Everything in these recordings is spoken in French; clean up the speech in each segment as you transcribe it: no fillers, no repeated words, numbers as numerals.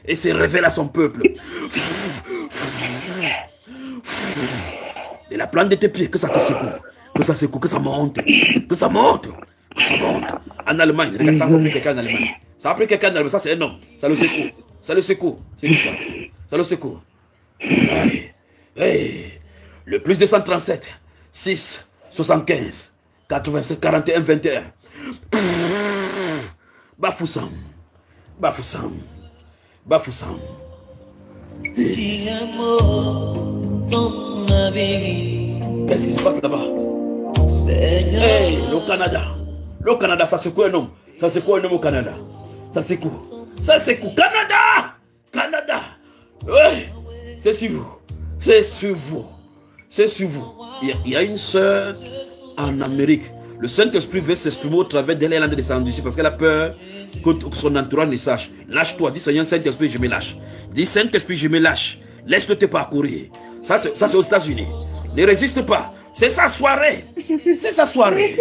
et se révèle à son peuple. Et la plante de tes pieds, que ça te secoue. Que ça secoue, que ça monte. Que ça monte. Que ça monte. En Allemagne, regarde, ça a pris quelqu'un en Allemagne. Ça a pris quelqu'un en Allemagne. Ça, c'est un homme. Ça le secoue. Ça le secoue. C'est tout ça. Ça le secoue. Hey. Hey. Le plus 237, 6, 75, 87, 41, 21. Bafoussam. Bafoussam. Bafoussam. Qu'est-ce qui se passe là-bas? Hey, le Canada. Le Canada, ça secoue un homme. Ça secoue un homme au Canada. Ça secoue. Ça secoue. Canada! Canada! Ouais. C'est sur vous. C'est sur vous. C'est sur vous. Il y a une sœur en Amérique. Le Saint-Esprit veut s'exprimer au travers d'elle. Elle est descendue ici parce qu'elle a peur que son entourage ne sache. Lâche-toi. Dis Seigneur Saint-Esprit, je me lâche. Dis Saint-Esprit, je me lâche. Laisse-le te parcourir. Ça, c'est aux États-Unis. Ne résiste pas. C'est sa soirée. C'est sa soirée.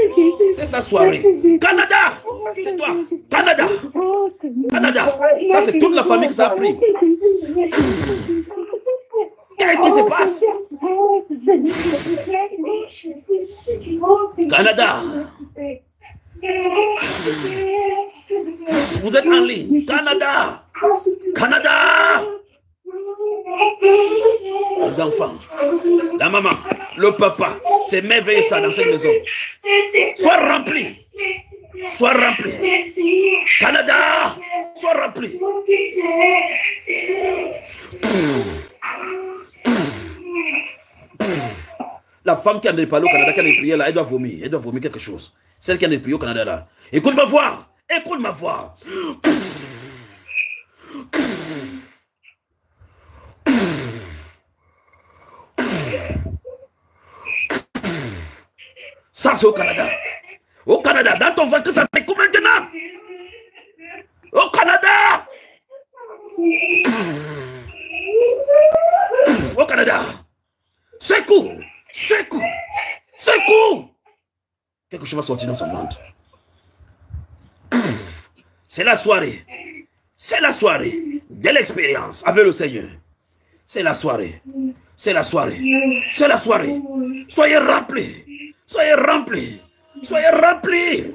C'est sa soirée. Canada. C'est toi. Canada. Canada. Ça, c'est toute la famille que ça a pris. Qu'est-ce qui se passe? Canada. Vous êtes en ligne. Canada. Canada. Les enfants, la maman, le papa, c'est merveilleux ça dans cette maison. Sois rempli. Sois rempli. Canada, sois rempli. La femme qui a parlé au Canada, qui a prié là, elle doit vomir. Elle doit vomir quelque chose. Celle qui a prié au Canada là. Écoute ma voix. Écoute ma voix. Ça c'est au Canada. Au Canada, dans ton ventre, ça secoue maintenant. Au Canada. Au Canada. Secoue. Secoue. Secoue. Quelque chose va sortir dans son ventre. C'est la soirée. C'est la soirée de l'expérience avec le Seigneur. C'est la soirée. C'est la soirée. C'est la soirée. Soyez remplis. Soyez remplis. Soyez remplis.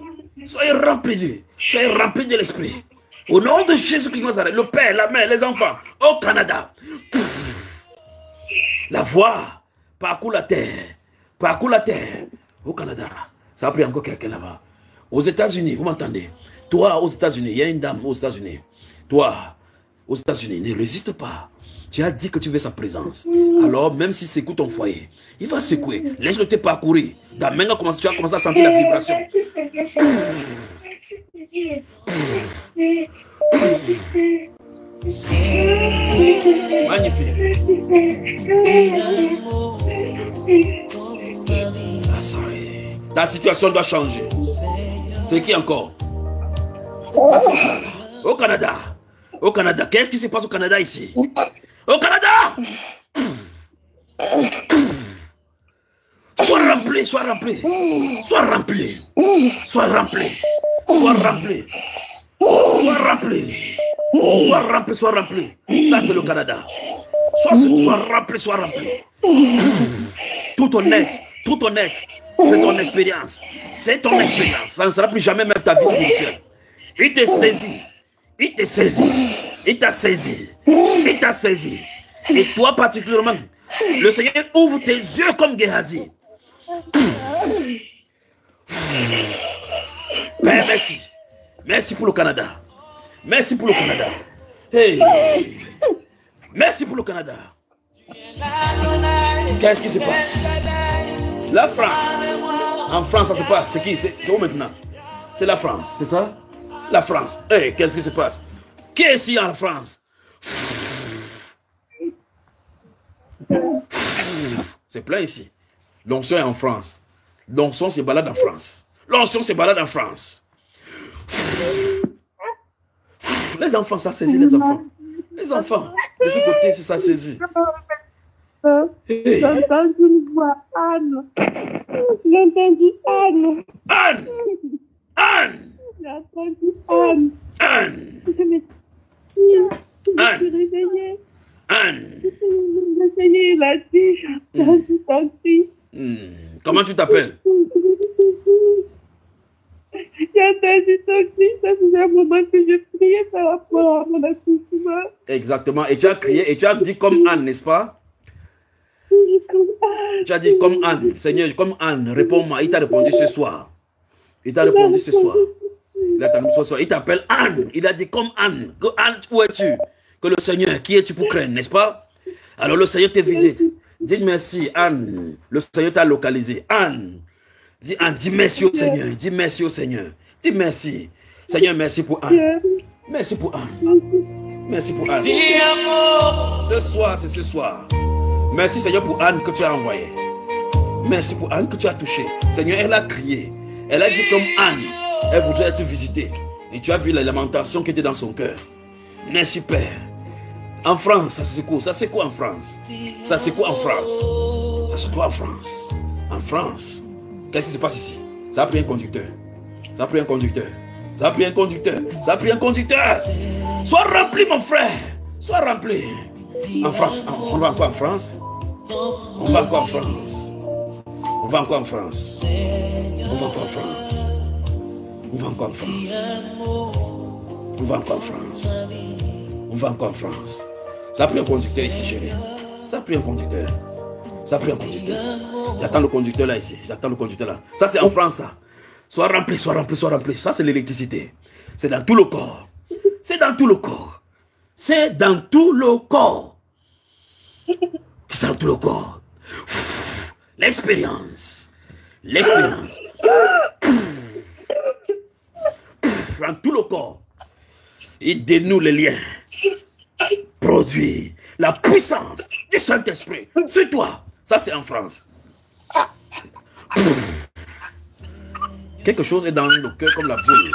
Soyez remplis. Soyez remplis de l'esprit. Au nom de Jésus-Christ, le Père, la mère, les enfants, au Canada. La voix parcourt la terre. Parcourt la terre. Au Canada. Ça a pris encore quelqu'un là-bas. Aux États-Unis, vous m'entendez? Toi, aux États-Unis, il y a une dame aux États-Unis. Toi, aux États-Unis, ne résiste pas. Tu as dit que tu veux sa présence. Alors, même si c'est ton foyer, il va secouer. Laisse-le te parcourir. Maintenant, tu vas commencer à sentir la vibration. Magnifique. Ah, sorry. Ta situation doit changer. C'est qui encore? Au Canada. Au Canada. Qu'est-ce qui se passe au Canada ici? Au Canada! Sois rempli, sois rempli. Sois rempli. Sois rempli. Sois rempli. Sois rempli. Sois rempli, sois rempli. Ça, c'est le Canada. Sois rempli, sois rempli. Tout honnête, tout honnête. C'est ton expérience. C'est ton expérience. Ça ne sera plus jamais même ta vie spirituelle. Il te saisit. Il te saisit. Il t'a saisi. Il t'a saisi. Et toi particulièrement, le Seigneur ouvre tes yeux comme Géhazi. Père, merci. Merci pour le Canada. Merci pour le Canada. Hey. Merci pour le Canada. Qu'est-ce qui se passe? La France. En France, ça se passe. C'est qui? C'est où maintenant? C'est la France, c'est ça? La France. Hey, qu'est-ce qui se passe? Qui est ici en France? C'est plein ici. L'onction est en France. L'onction se balade en France. L'onction se balade en France. Les enfants, ça saisit les enfants. Les enfants, de ce côté, c'est ça saisit. Hey. J'ai entendu une voix, Anne. J'ai entendu Anne. Anne. Anne. J'ai entendu Anne. Anne. Je me dis, Anne. Anne. Le Seigneur, il a dit, je suis sortie. Comment tu t'appelles? J'ai entendu sortir, ça faisait un moment que je priais par rapport à mon accouchement. Exactement. Et tu as crié, et tu as dit comme Anne, n'est-ce pas? Tu as dit comme Anne. Seigneur, comme Anne, réponds-moi. Il t'a répondu ce soir. Il t'a répondu ce soir. Il t'appelle Anne. Il a dit comme Anne. Anne, où es-tu? Que le Seigneur, qui es-tu pour craindre, n'est-ce pas? Alors le Seigneur te visite. Dis merci, Anne. Le Seigneur t'a localisé. Anne. Dis Anne, dis merci au Seigneur. Dis merci au Seigneur. Dis merci. Seigneur, merci pour Anne. Merci pour Anne. Merci pour Anne. Ce soir, c'est ce soir. Merci Seigneur pour Anne que tu as envoyée. Merci pour Anne que tu as touchée. Seigneur, elle a crié. Elle a dit comme Anne. Elle voudrait être visitée. Et tu as vu la lamentation qui était dans son cœur. Merci Père. En France, ça c'est quoi? Ça c'est quoi en France? Ça c'est quoi en France? Ça c'est quoi en France? En France, qu'est-ce qui se passe ici? Ça a pris un conducteur. Ça a pris un conducteur. Ça a pris un conducteur. Ça a pris un conducteur. Sois rempli mon frère. Sois rempli. En France, on va encore en France? On va encore en France. On va encore en France. On va encore en France. On va encore en France. On va encore en France. On va encore en France. Ça a pris un conducteur ici, chérie. Ça a pris un conducteur. Ça a pris un conducteur. J'attends le conducteur là ici. J'attends le conducteur là. Ça c'est en France ça. Sois rempli, sois rempli, sois rempli. Ça c'est l'électricité. C'est dans tout le corps. C'est dans tout le corps. C'est dans tout le corps. C'est dans tout le corps. L'expérience. L'expérience. Dans tout le corps. Il dénoue les liens. Produit la puissance du Saint-Esprit sur toi. Ça, c'est en France. Quelque chose est dans le cœur comme la boule.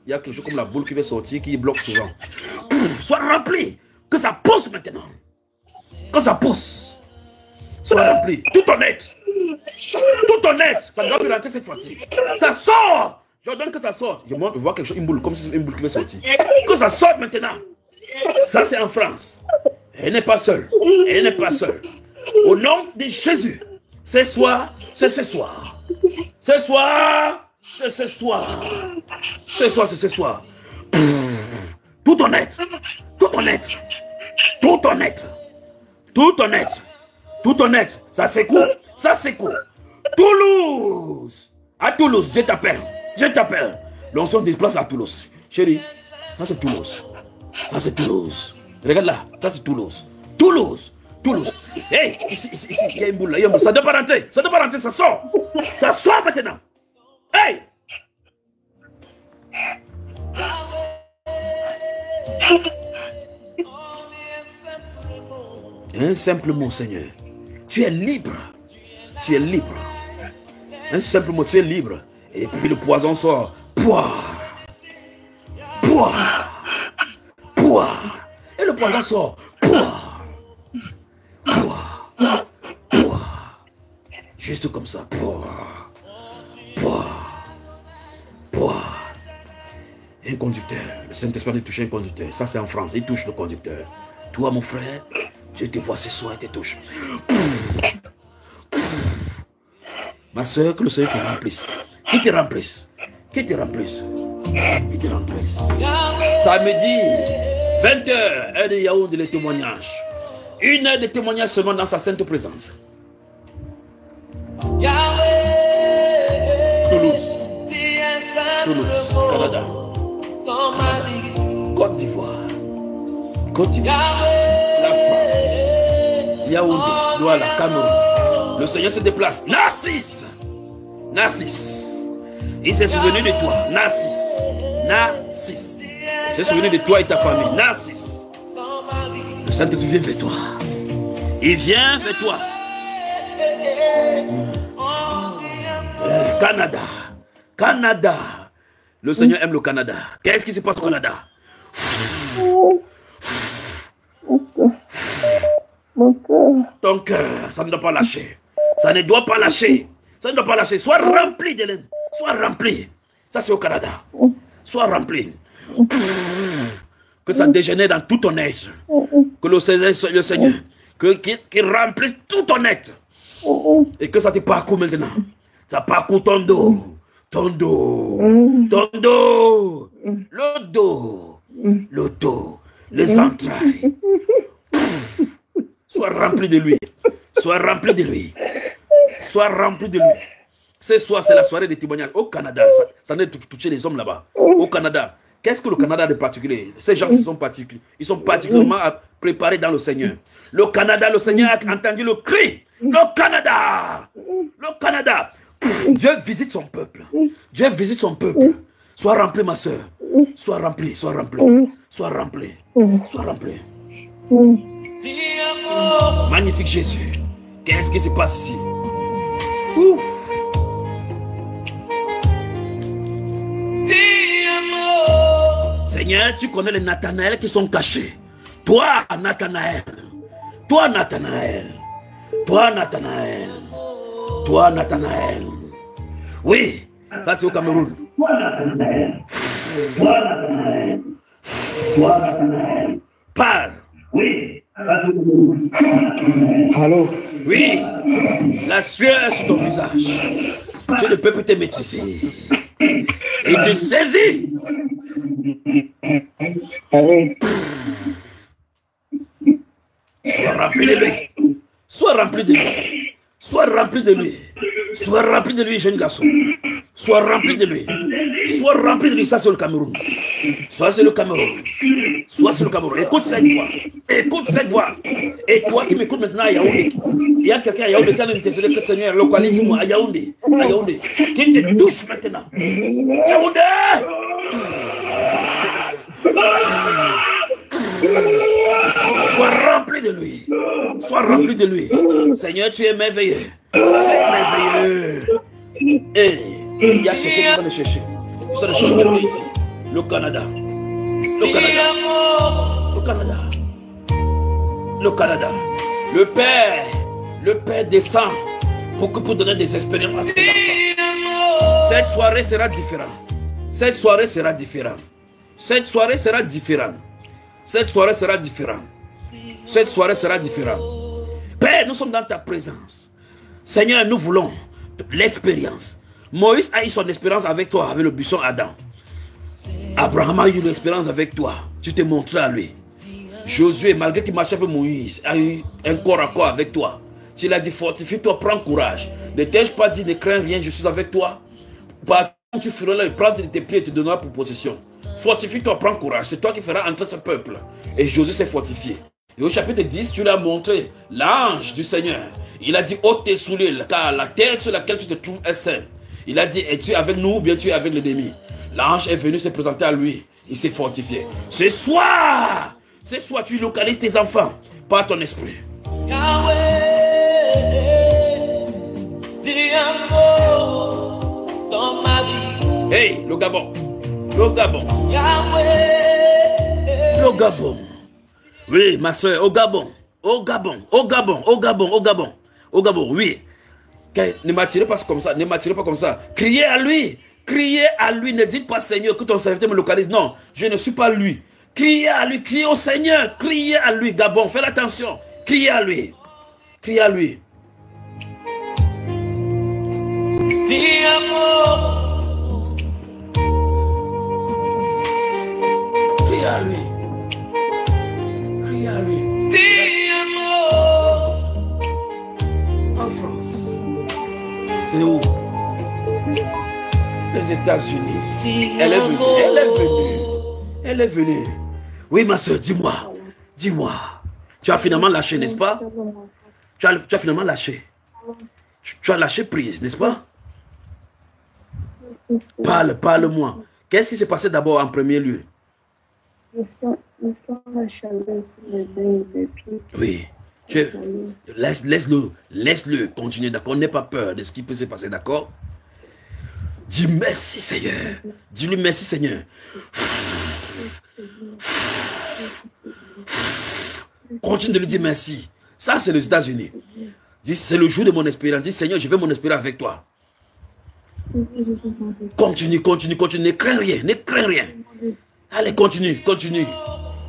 Il y a quelque chose comme la boule qui veut sortir, qui bloque souvent. Sois rempli. Que ça pousse maintenant. Que ça pousse. Sois rempli. Tout ton être. Tout ton être. Ça doit plus rentrer cette fois-ci. Ça sort. Je donne que ça sorte. Je vois quelque chose, une boule, comme si une boule qui veut sortir. Que ça sorte maintenant. Ça, c'est en France. Elle n'est pas seule. Elle n'est pas seule. Au nom de Jésus. Ce soir, c'est ce soir. Ce soir, c'est ce soir. Ce soir, c'est ce soir. Tout ton être. Tout ton être. Tout ton être. Tout ton être. Tout ton être. Ça secoue. Ça secoue. Toulouse. À Toulouse, Dieu t'appelle. Dieu t'appelle. L'onction se déplace à Toulouse. Chérie, ça c'est Toulouse. Ça c'est Toulouse. Regarde là, ça c'est Toulouse. Toulouse. Toulouse. Hey, ici, il y a une boule là, il y a une boule. Ça ne doit pas rentrer. Ça ne doit pas rentrer, ça sort. Ça sort maintenant. Hey! Un simple mot, Seigneur. Tu es libre. Tu es libre. Un simple mot, tu es libre. Et puis le poison sort. Pouah. Pouah. Pouah. Et le poison sort. Pouah. Pouah. Pouah. Juste comme ça. Pouah. Pouah. Pouah. Un conducteur. Le Saint-Esprit a touché un conducteur. Ça c'est en France. Il touche le conducteur. Toi mon frère, je te vois ce soir et te touche. Ma soeur, que le Seigneur te remplisse. Qui te remplisse. Qui te remplisse. Qui te remplisse. Samedi, 20h, heure de Yaoundé, les témoignages. 1 heure de témoignage seulement dans sa sainte présence. Toulouse. Toulouse, Canada. Côte d'Ivoire. Côte d'Ivoire. La France. Yaoundé, Douala, Cameroun. Le Seigneur se déplace. Narcisse. Narcisse. Il s'est souvenu de toi. Narcisse. Narcisse. Il s'est souvenu de toi et ta famille. Narcisse. Le Saint-Esprit vient vers toi. Il vient vers toi. Canada. Canada. Le Seigneur aime le Canada. Qu'est-ce qui se passe au Canada? Mon cœur. Ton cœur, ça ne doit pas lâcher. Ça ne doit pas lâcher. Ça ne doit pas lâcher. Sois rempli d'Hélène. Sois rempli. Ça, c'est au Canada. Sois rempli. que ça dégénère dans tout ton être. Que le Seigneur, qui remplisse tout ton être. Et que ça te parcourt maintenant. Ça parcourt ton dos. Ton dos. Ton dos. Le dos. Le dos. Les entrailles. Sois rempli de lui. Sois rempli de lui. Sois rempli de lui. Ce soir, c'est la soirée des témoignages. Au Canada, ça n'est touché les hommes là-bas. Au Canada. Qu'est-ce que le Canada a de particulier? Ces gens sont particuliers. Ils sont particulièrement préparés dans le Seigneur. Le Canada, le Seigneur a entendu le cri. Le Canada. Le Canada. Dieu visite son peuple. Dieu visite son peuple. Sois rempli, ma soeur. Sois rempli, sois rempli. Sois rempli. Sois rempli. Magnifique Jésus. Qu'est-ce qui se passe ici? Ouf. Seigneur, tu connais les Nathanaël qui sont cachés. Toi, Nathanaël. Toi, Nathanaël. Toi, Nathanaël. Toi, Nathanaël. Oui, ça c'est au Cameroun. Toi, Nathanaël. Toi, Nathanaël. Toi, Nathanaël. Parle. Oui, ça c'est au Cameroun. Allô? Oui, la sueur sur ton visage. Tu ne peux plus te maîtriser. Et tu saisis. Sois rempli de lui. Sois rempli de lui. Sois rempli de lui. Sois rempli de lui, jeune garçon. Sois rempli de lui. Sois rempli de lui. Ça, c'est le Cameroun. Ça, c'est le Cameroun. Sois sur le Cameroun. Écoute cette voix. Écoute cette voix. Et toi qui m'écoutes maintenant à Yaoundé. Il y a quelqu'un à Yaoundé qui a intercédé que le Seigneur localise-moi à Yaoundé. À Yaoundé. Qui te touche maintenant. Yaoundé! Sois rempli de lui. Sois rempli de lui. Seigneur, tu es merveilleux. Tu es merveilleux. Et il y a quelqu'un qui va le chercher. Il va le chercher quelqu'un ici. Le Canada. Le Canada. Le Canada. Le Canada. Le Père descend pour donner des expériences à ses enfants. Cette soirée sera différente. Cette soirée sera différente. Cette soirée sera différente. Cette soirée sera différente. Cette soirée sera différente. Père, nous sommes dans ta présence. Seigneur, nous voulons l'expérience. Moïse a eu son expérience avec toi, avec le buisson Adam. Abraham a eu l'expérience avec toi. Tu t'es montré à lui. Josué, malgré qu'il marchait avec Moïse, a eu un corps à corps avec toi. Tu l'as dit, fortifie-toi, prends courage. Ne t'ai-je pas dit, ne crains rien, je suis avec toi. Quand tu feras là, il prendra tes pieds et te donnera pour possession. Fortifie-toi, prends courage. C'est toi qui feras entrer ce peuple. Et Josué s'est fortifié. Et au chapitre 10, tu l'as montré, l'ange du Seigneur. Il a dit, ôte tes souliers, car la terre sur laquelle tu te trouves est sainte. Il a dit, es-tu avec nous ou bien tu es avec l'ennemi? L'ange est venu se présenter à lui. Il s'est fortifié. Ce soir, tu localises tes enfants par ton esprit. Yahweh, dis un mot dans ma vie. Hey, le Gabon. Le Gabon. Yahweh, le Gabon. Oui, ma soeur, au Gabon. Au Gabon. Au Gabon. Au Gabon. Au Gabon. Au Gabon, oui. Ne m'attirez pas comme ça. Ne m'attirez pas comme ça. Criez à lui. Criez à lui. Ne dites pas, Seigneur, que ton serviteur me localise. Non, je ne suis pas lui. Criez à lui. Criez au Seigneur. Criez à lui. Gabon, faites attention. Criez à lui. Criez à lui. dis un mot. Criez à lui. Criez à lui. Dis un mot. En France. C'est où? Les États-Unis. Elle est venue. Elle est venue. Elle est venue. Oui, ma soeur, dis-moi. Dis-moi. Tu as finalement lâché, n'est-ce pas? Tu as finalement lâché. Tu as lâché prise, n'est-ce pas? Parle-moi. Qu'est-ce qui s'est passé d'abord en premier lieu? Je sens la chaleur sur les mains et les pieds. Oui. Laisse-le continuer, d'accord? N'aie pas peur de ce qui peut se passer, d'accord? Dis merci, Seigneur. Dis-lui merci, Seigneur. Continue de lui dire merci. Ça, c'est les États-Unis. Dis, c'est le jour de mon espérance. Dis, Seigneur, je veux mon espérance avec toi. Continue. Ne crains rien. Allez, continue.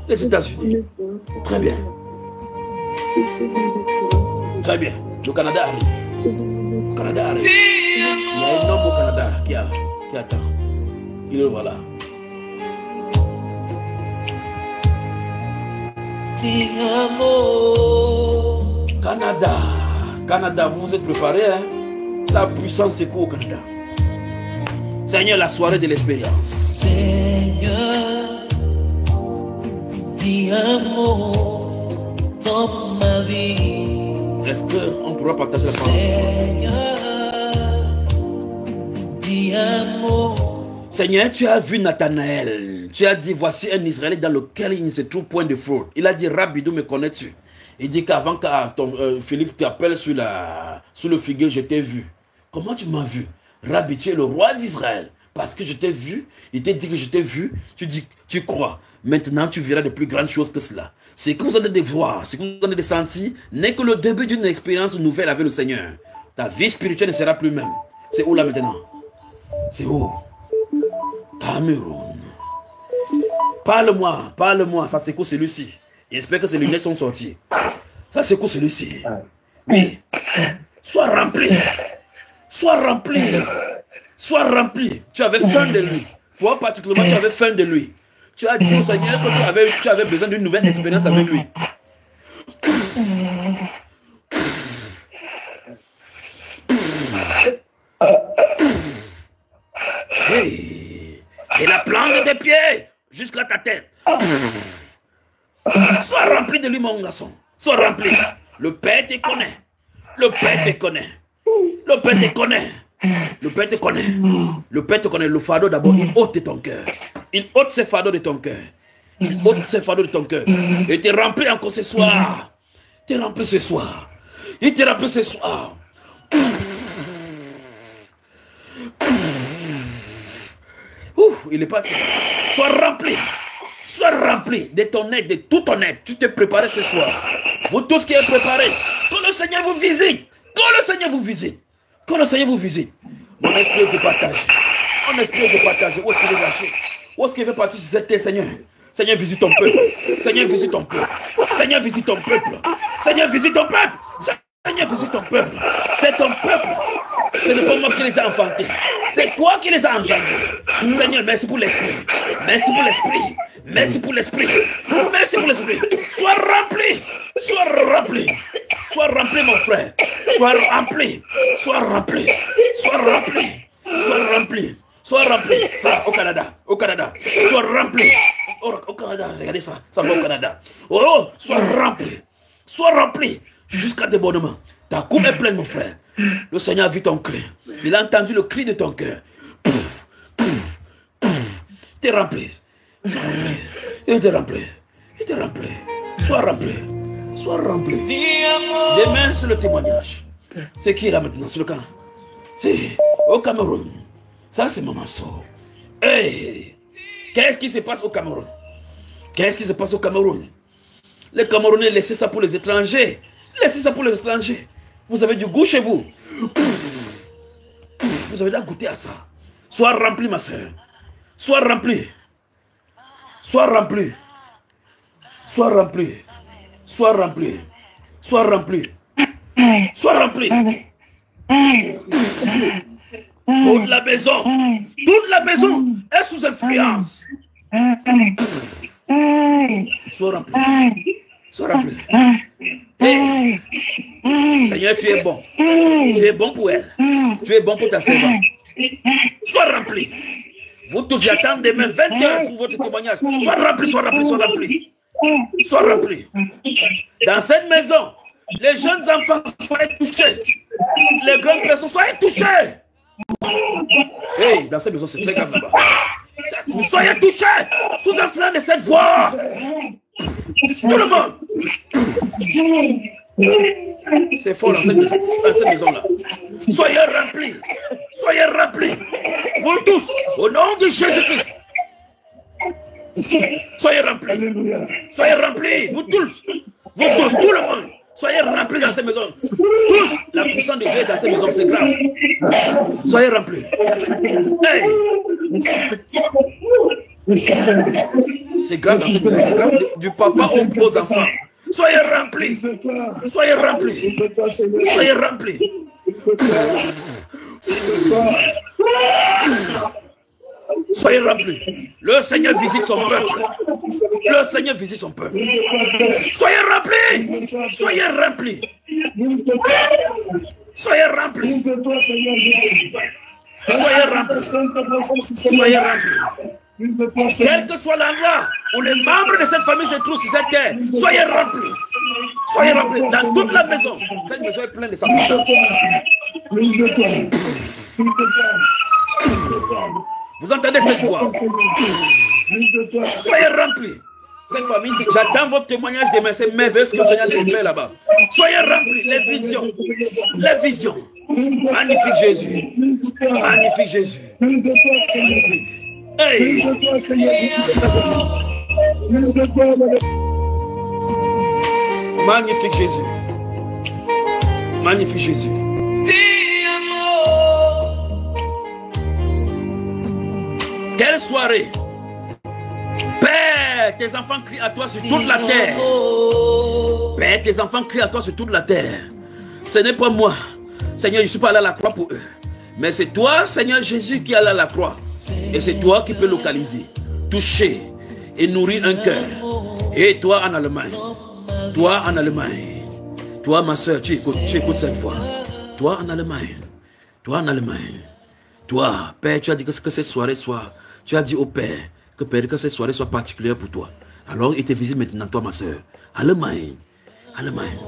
Les États-Unis. Très bien. Très bien. Le Canada arrive. Le Canada arrive. Il y a un homme au Canada qui attend. Il le voilà. Canada. Canada, vous vous êtes préparés, hein? La puissance est quoi au Canada? Seigneur, la soirée de l'expérience. Seigneur, dis-moi dans ma vie. Est-ce qu'on pourra partager la parole? Seigneur, dis-moi. Seigneur, tu as vu Nathanaël. Tu as dit, voici un Israélite dans lequel il ne se trouve point de fraude. Il a dit, Rabbi, d'où me connais-tu? Il dit qu'avant que Philippe t'appelle sur le figuier, je t'ai vu. Comment tu m'as vu? Rabbi, tu es le roi d'Israël. Parce que je t'ai vu, il t'a dit que je t'ai vu, tu dis, tu crois. Maintenant, tu verras de plus grandes choses que cela. Ce que vous allez de voir, ce que vous allez de sentir, n'est que le début d'une expérience nouvelle avec le Seigneur. Ta vie spirituelle ne sera plus même. C'est où là maintenant? C'est où? Cameroun. Parle-moi, ça c'est quoi celui-ci? J'espère que ces lunettes sont sorties. Ça c'est quoi celui-ci? Oui. Sois rempli. Sois rempli. Sois rempli. Tu avais faim de lui. Toi particulièrement, tu avais faim de lui. Tu as dit au Seigneur que tu avais besoin d'une nouvelle expérience avec lui. Hey. Et la plante de tes pieds jusqu'à ta tête. Sois rempli de lui, mon garçon. Sois rempli. Le Père te connaît. Le Père te connaît. Le Père te connaît. Le Père te connaît. Le Père te connaît. Le fardeau d'abord, il ôte de ton cœur. Il ôte ses fardeaux de ton cœur. Il ôte ses fardeaux de ton cœur. Et te remplit encore ce soir. Te remplit ce soir. Il te remplit ce soir. Il est parti. Sois rempli. Sois rempli de ton aide, de tout ton aide. Tu t'es préparé ce soir. Vous tous qui êtes préparés, que le Seigneur vous visite. Que le Seigneur vous visite. Que le Seigneur vous visite. Mon esprit de partage. Mon esprit de partage. Où est-ce qu'il est lâché? Où est-ce qu'il veut partir sur cette terre, Seigneur? Seigneur, visite ton peuple. Seigneur, visite ton peuple. Seigneur, visite ton peuple. Seigneur, visite ton peuple. Seigneur, visite ton peuple. C'est ton peuple. Ce n'est pas moi qui les ai enfantés. C'est toi qui les as engendrés. Seigneur, merci pour l'esprit. Merci pour l'esprit. Merci pour l'esprit. Merci pour l'esprit. Sois rempli. Sois rempli. Sois rempli, mon frère. Sois rempli. Sois rempli. Sois rempli. Sois rempli. Sois rempli. Ça, au Canada. Au Canada. Sois rempli. Au Canada. Regardez ça. Ça va au Canada. Oh, sois rempli. Sois rempli. Jusqu'à débordement. Ta coupe est pleine, mon frère. Le Seigneur a vu ton cri. Il a entendu le cri de ton cœur. T'es rempli. Il te remplit. Il te remplit. Sois rempli. Sois rempli. Demain, c'est le témoignage. C'est qui est là maintenant sur le camp? C'est au Cameroun. Ça, c'est Maman So. Hey! Qu'est-ce qui se passe au Cameroun? Qu'est-ce qui se passe au Cameroun? Les Camerounais, laissez ça pour les étrangers. Laissez ça pour les étrangers. Vous avez du goût chez vous. Vous avez déjà goûté à ça. Sois rempli, ma soeur. Sois rempli. Sois rempli. Sois rempli. Sois rempli. Sois rempli. Sois rempli. Toute la maison est sous influence. Sois rempli. Sois rempli. Hey. Seigneur, tu es bon. Tu es bon pour elle. Tu es bon pour ta servante. Sois rempli. Vous tous attendez demain 20 heures pour votre témoignage. Sois rempli, sois rempli, sois rempli. Sois rempli. Dans cette maison, les jeunes enfants soient touchés. Les grandes personnes soient touchées. Hey, dans cette maison, c'est très grave là-bas. Soyez touchés sous un flanc de cette voix. Tout le monde. C'est fort dans cette maison-là. Soyez remplis. Soyez remplis. Vous tous, au nom de Jésus-Christ. Soyez remplis. Soyez remplis. Vous tous, tout le monde. Soyez remplis dans cette maison. Tous, la puissance de Dieu est dans cette maison, c'est grave. Soyez remplis. Hey. C'est grave dans cette maison. C'est grave du papa aux enfants. Soyez remplis. Soyez remplis. Soyez remplis. Soyez remplis. Le Seigneur visite son peuple. Le Seigneur visite son peuple. Soyez remplis. Soyez remplis. Soyez remplis. Soyez remplis. Soyez remplis. Quel que soit l'endroit où les membres de cette famille se trouvent sur cette terre, soyez remplis. Soyez remplis. Dans toute la maison. Cette maison est pleine de sa puissance. Vous entendez cette voix? Soyez remplis. Cette famille, j'attends votre témoignage demain. C'est merveilleux ce que le Seigneur te fait là-bas. Soyez remplis. Les visions. Les visions. Magnifique Jésus. Magnifique Jésus. Magnifique. Hey. Magnifique Jésus. Magnifique Jésus. Quelle soirée. Père, tes enfants crient à toi sur toute la terre. Père, tes enfants crient à toi sur toute la terre. Ce n'est pas moi. Seigneur, je ne suis pas allé à la croix pour eux. Mais c'est toi, Seigneur Jésus, qui est allé à la croix. Et c'est toi qui peux localiser, toucher et nourrir un cœur. Et toi en Allemagne. Toi en Allemagne. Toi, ma soeur, tu écoutes cette fois. Toi en Allemagne. Toi en Allemagne. Toi, Père, tu as dit que cette soirée soit... Tu as dit au Père que, Père, que cette soirée soit particulière pour toi. Alors il te visite maintenant, toi, ma soeur. Allemagne. Allemagne.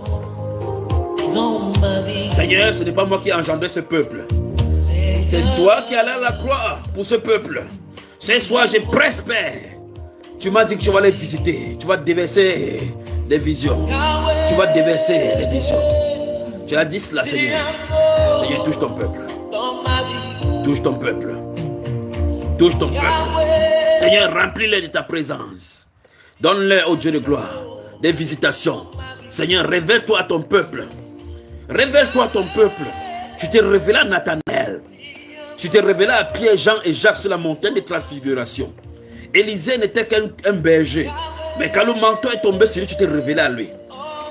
Seigneur, ce n'est pas moi qui ai engendré ce peuple. C'est toi qui allais à la croix pour ce peuple. Ce soir, je presse, Père. Tu m'as dit que tu vas les visiter. Tu vas déverser des visions. Tu vas déverser les visions. Tu as dit cela, Seigneur. Seigneur, touche ton peuple. Touche ton peuple. Touche ton peuple. Seigneur, remplis-les de ta présence. Donne-leur au Dieu de gloire des visitations. Seigneur, révèle-toi à ton peuple. Révèle-toi à ton peuple. Tu t'es révélé à Nathanaël. Tu t'es révélé à Pierre, Jean et Jacques sur la montagne de transfiguration. Élisée n'était qu'un berger. Mais quand le manteau est tombé sur lui, tu t'es révélé à lui.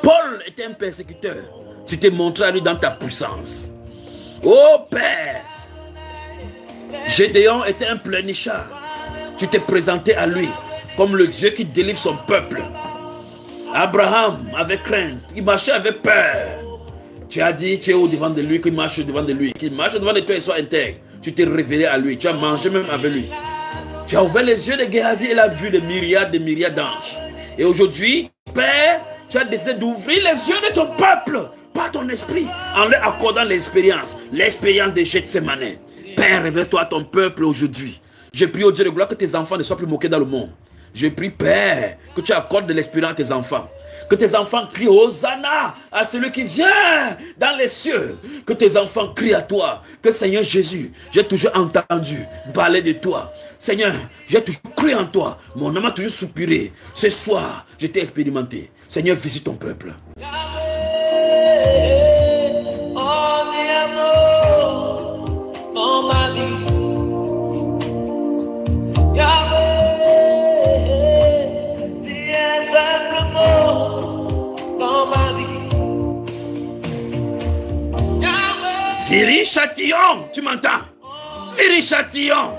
Paul était un persécuteur. Tu t'es montré à lui dans ta puissance. Oh Père, Gédéon était un pleurnichard. Tu t'es présenté à lui comme le Dieu qui délivre son peuple. Abraham avait crainte, il marchait avec peur. Tu as dit, tu es au devant de lui, qu'il marche devant de lui, qu'il marche devant de toi et soit intègre. Tu t'es révélé à lui, tu as mangé même avec lui. Tu as ouvert les yeux de Géhazi et il a vu des myriades d'anges. Et aujourd'hui, Père, tu as décidé d'ouvrir les yeux de ton peuple par ton esprit, en leur accordant l'expérience de Gethsémane. Père, révèle-toi à ton peuple aujourd'hui. Je prie au Dieu de gloire que tes enfants ne soient plus moqués dans le monde. Je prie, Père, que tu accordes de l'expérience à tes enfants. Que tes enfants crient Hosanna à celui qui vient dans les cieux. Que tes enfants crient à toi. Que Seigneur Jésus, j'ai toujours entendu parler de toi. Seigneur, j'ai toujours cru en toi. Mon âme a toujours soupiré. Ce soir, je t'ai expérimenté. Seigneur, visite ton peuple. Viry-Châtillon, tu m'entends? Viry-Châtillon,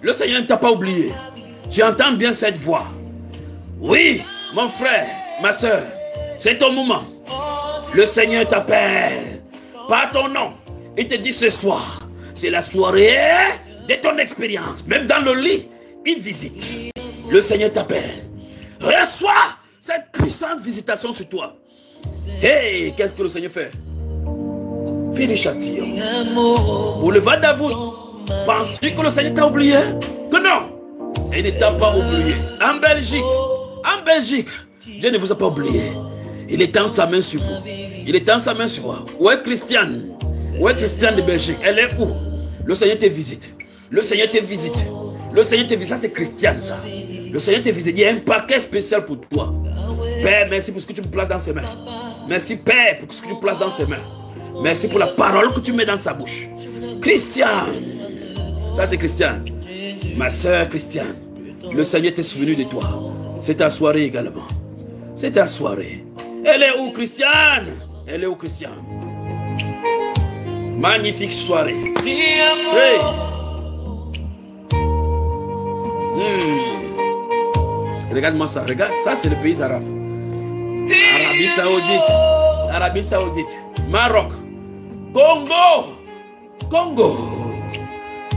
le Seigneur ne t'a pas oublié. Tu entends bien cette voix? Oui, mon frère, ma soeur, c'est ton moment. Le Seigneur t'appelle par ton nom. Il te dit ce soir, c'est la soirée de ton expérience. Même dans le lit, il visite. Le Seigneur t'appelle. Reçois cette puissante visitation sur toi. Hey, qu'est-ce que le Seigneur fait? Viry-Châtillon. Boulevard Davout. Penses-tu que le Seigneur t'a oublié? Que non. Il ne t'a pas oublié. En Belgique, Dieu ne vous a pas oublié. Il étend sa main sur vous. Il étend sa main sur vous. Où est Christiane? Où est Christiane de Belgique? Elle est où? Le Seigneur te visite. Le Seigneur te visite. Le Seigneur te visite. Ça, c'est Christiane, ça. Le Seigneur te visite. Il y a un paquet spécial pour toi. Père, merci pour ce que tu me places dans ses mains. Merci, Père, pour ce que tu places dans ses mains. Merci pour la parole que tu mets dans sa bouche. Christiane. Ça, c'est Christiane. Ma soeur Christiane. Le Seigneur t'est souvenu de toi. C'est ta soirée également. C'est ta soirée. Elle est où, Christiane? Elle est où, Christiane? Magnifique soirée. Hey. Regarde-moi ça. Regarde, ça c'est le pays arabe. Arabie Saoudite. Arabie Saoudite. Maroc. Congo. Congo.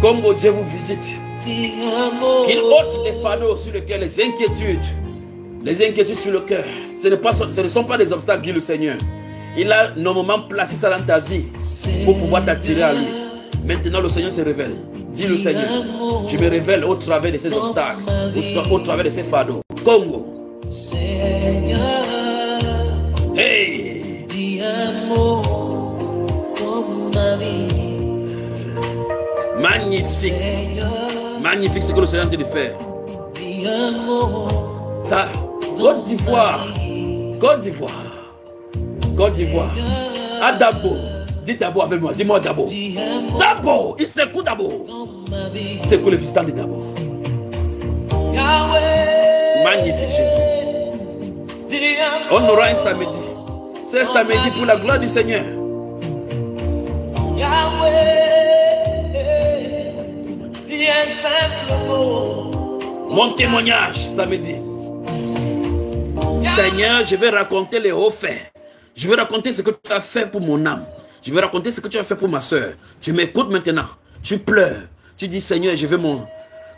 Congo, Dieu vous visite. Qu'il ôte les fardeaux sur lesquels les inquiétudes sur le cœur. Ce ne sont pas des obstacles, dit le Seigneur. Il a normalement placé ça dans ta vie pour pouvoir t'attirer à lui. Maintenant, le Seigneur se révèle. Dit le Seigneur, je me révèle au travers de ces obstacles, au travers de ces fardeaux. Congo. Hey. Magnifique. Magnifique ce que le Seigneur est en train de faire. Ça, Côte d'Ivoire. Côte d'Ivoire. Côte d'Ivoire. À Dabo. Dis Dabo avec moi. Dis-moi Dabo. Dabo. Il secoue Dabo. C'est quoi le visitant de Dabo? Magnifique Jésus. On aura un samedi. C'est un samedi pour la gloire du Seigneur. Mon témoignage samedi. Seigneur, je vais raconter les hauts faits. Je vais raconter ce que tu as fait pour mon âme. Je vais raconter ce que tu as fait pour ma soeur. Tu m'écoutes maintenant. Tu pleures. Tu dis Seigneur, je veux mon...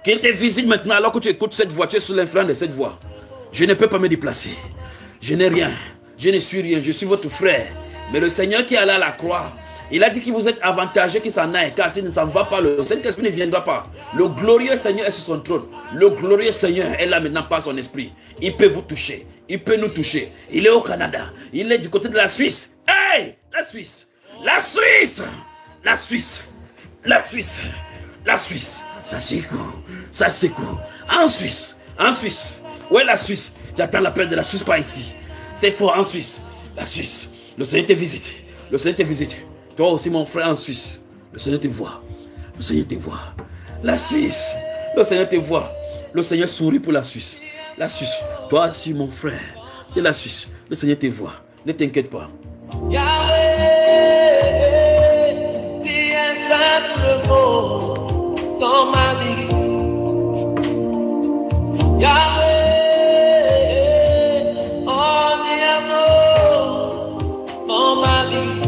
Qu'il te visite maintenant alors que tu écoutes cette voix. Tu es sous l'influence de cette voix. Je ne peux pas me déplacer. Je n'ai rien. Je ne suis rien. Je suis votre frère. Mais le Seigneur qui est allé à la croix, il a dit que vous êtes avantagé qu'il s'en aille. Car s'il ne s'en va pas, le Saint-Esprit ne viendra pas. Le glorieux Seigneur est sur son trône. Le glorieux Seigneur est là maintenant par son esprit. Il peut vous toucher. Il peut nous toucher. Il est au Canada. Il est du côté de la Suisse. Hey! La Suisse! La Suisse! La Suisse! La Suisse! La Suisse! Ça secoue. Ça secoue. En Suisse. En Suisse. Où est la Suisse? J'attends l'appel de la Suisse, pas ici. C'est fort en Suisse. La Suisse. Le Seigneur te visite. Le Seigneur te visite. Toi aussi, mon frère en Suisse. Le Seigneur te voit. Le Seigneur te voit. La Suisse. Le Seigneur te voit. Le Seigneur sourit pour la Suisse. La Suisse. Toi aussi, mon frère de la Suisse. Le Seigneur te voit. Ne t'inquiète pas. Yahweh, tu es simple mot dans ma vie. Yahweh, oh Dieu, dans ma vie.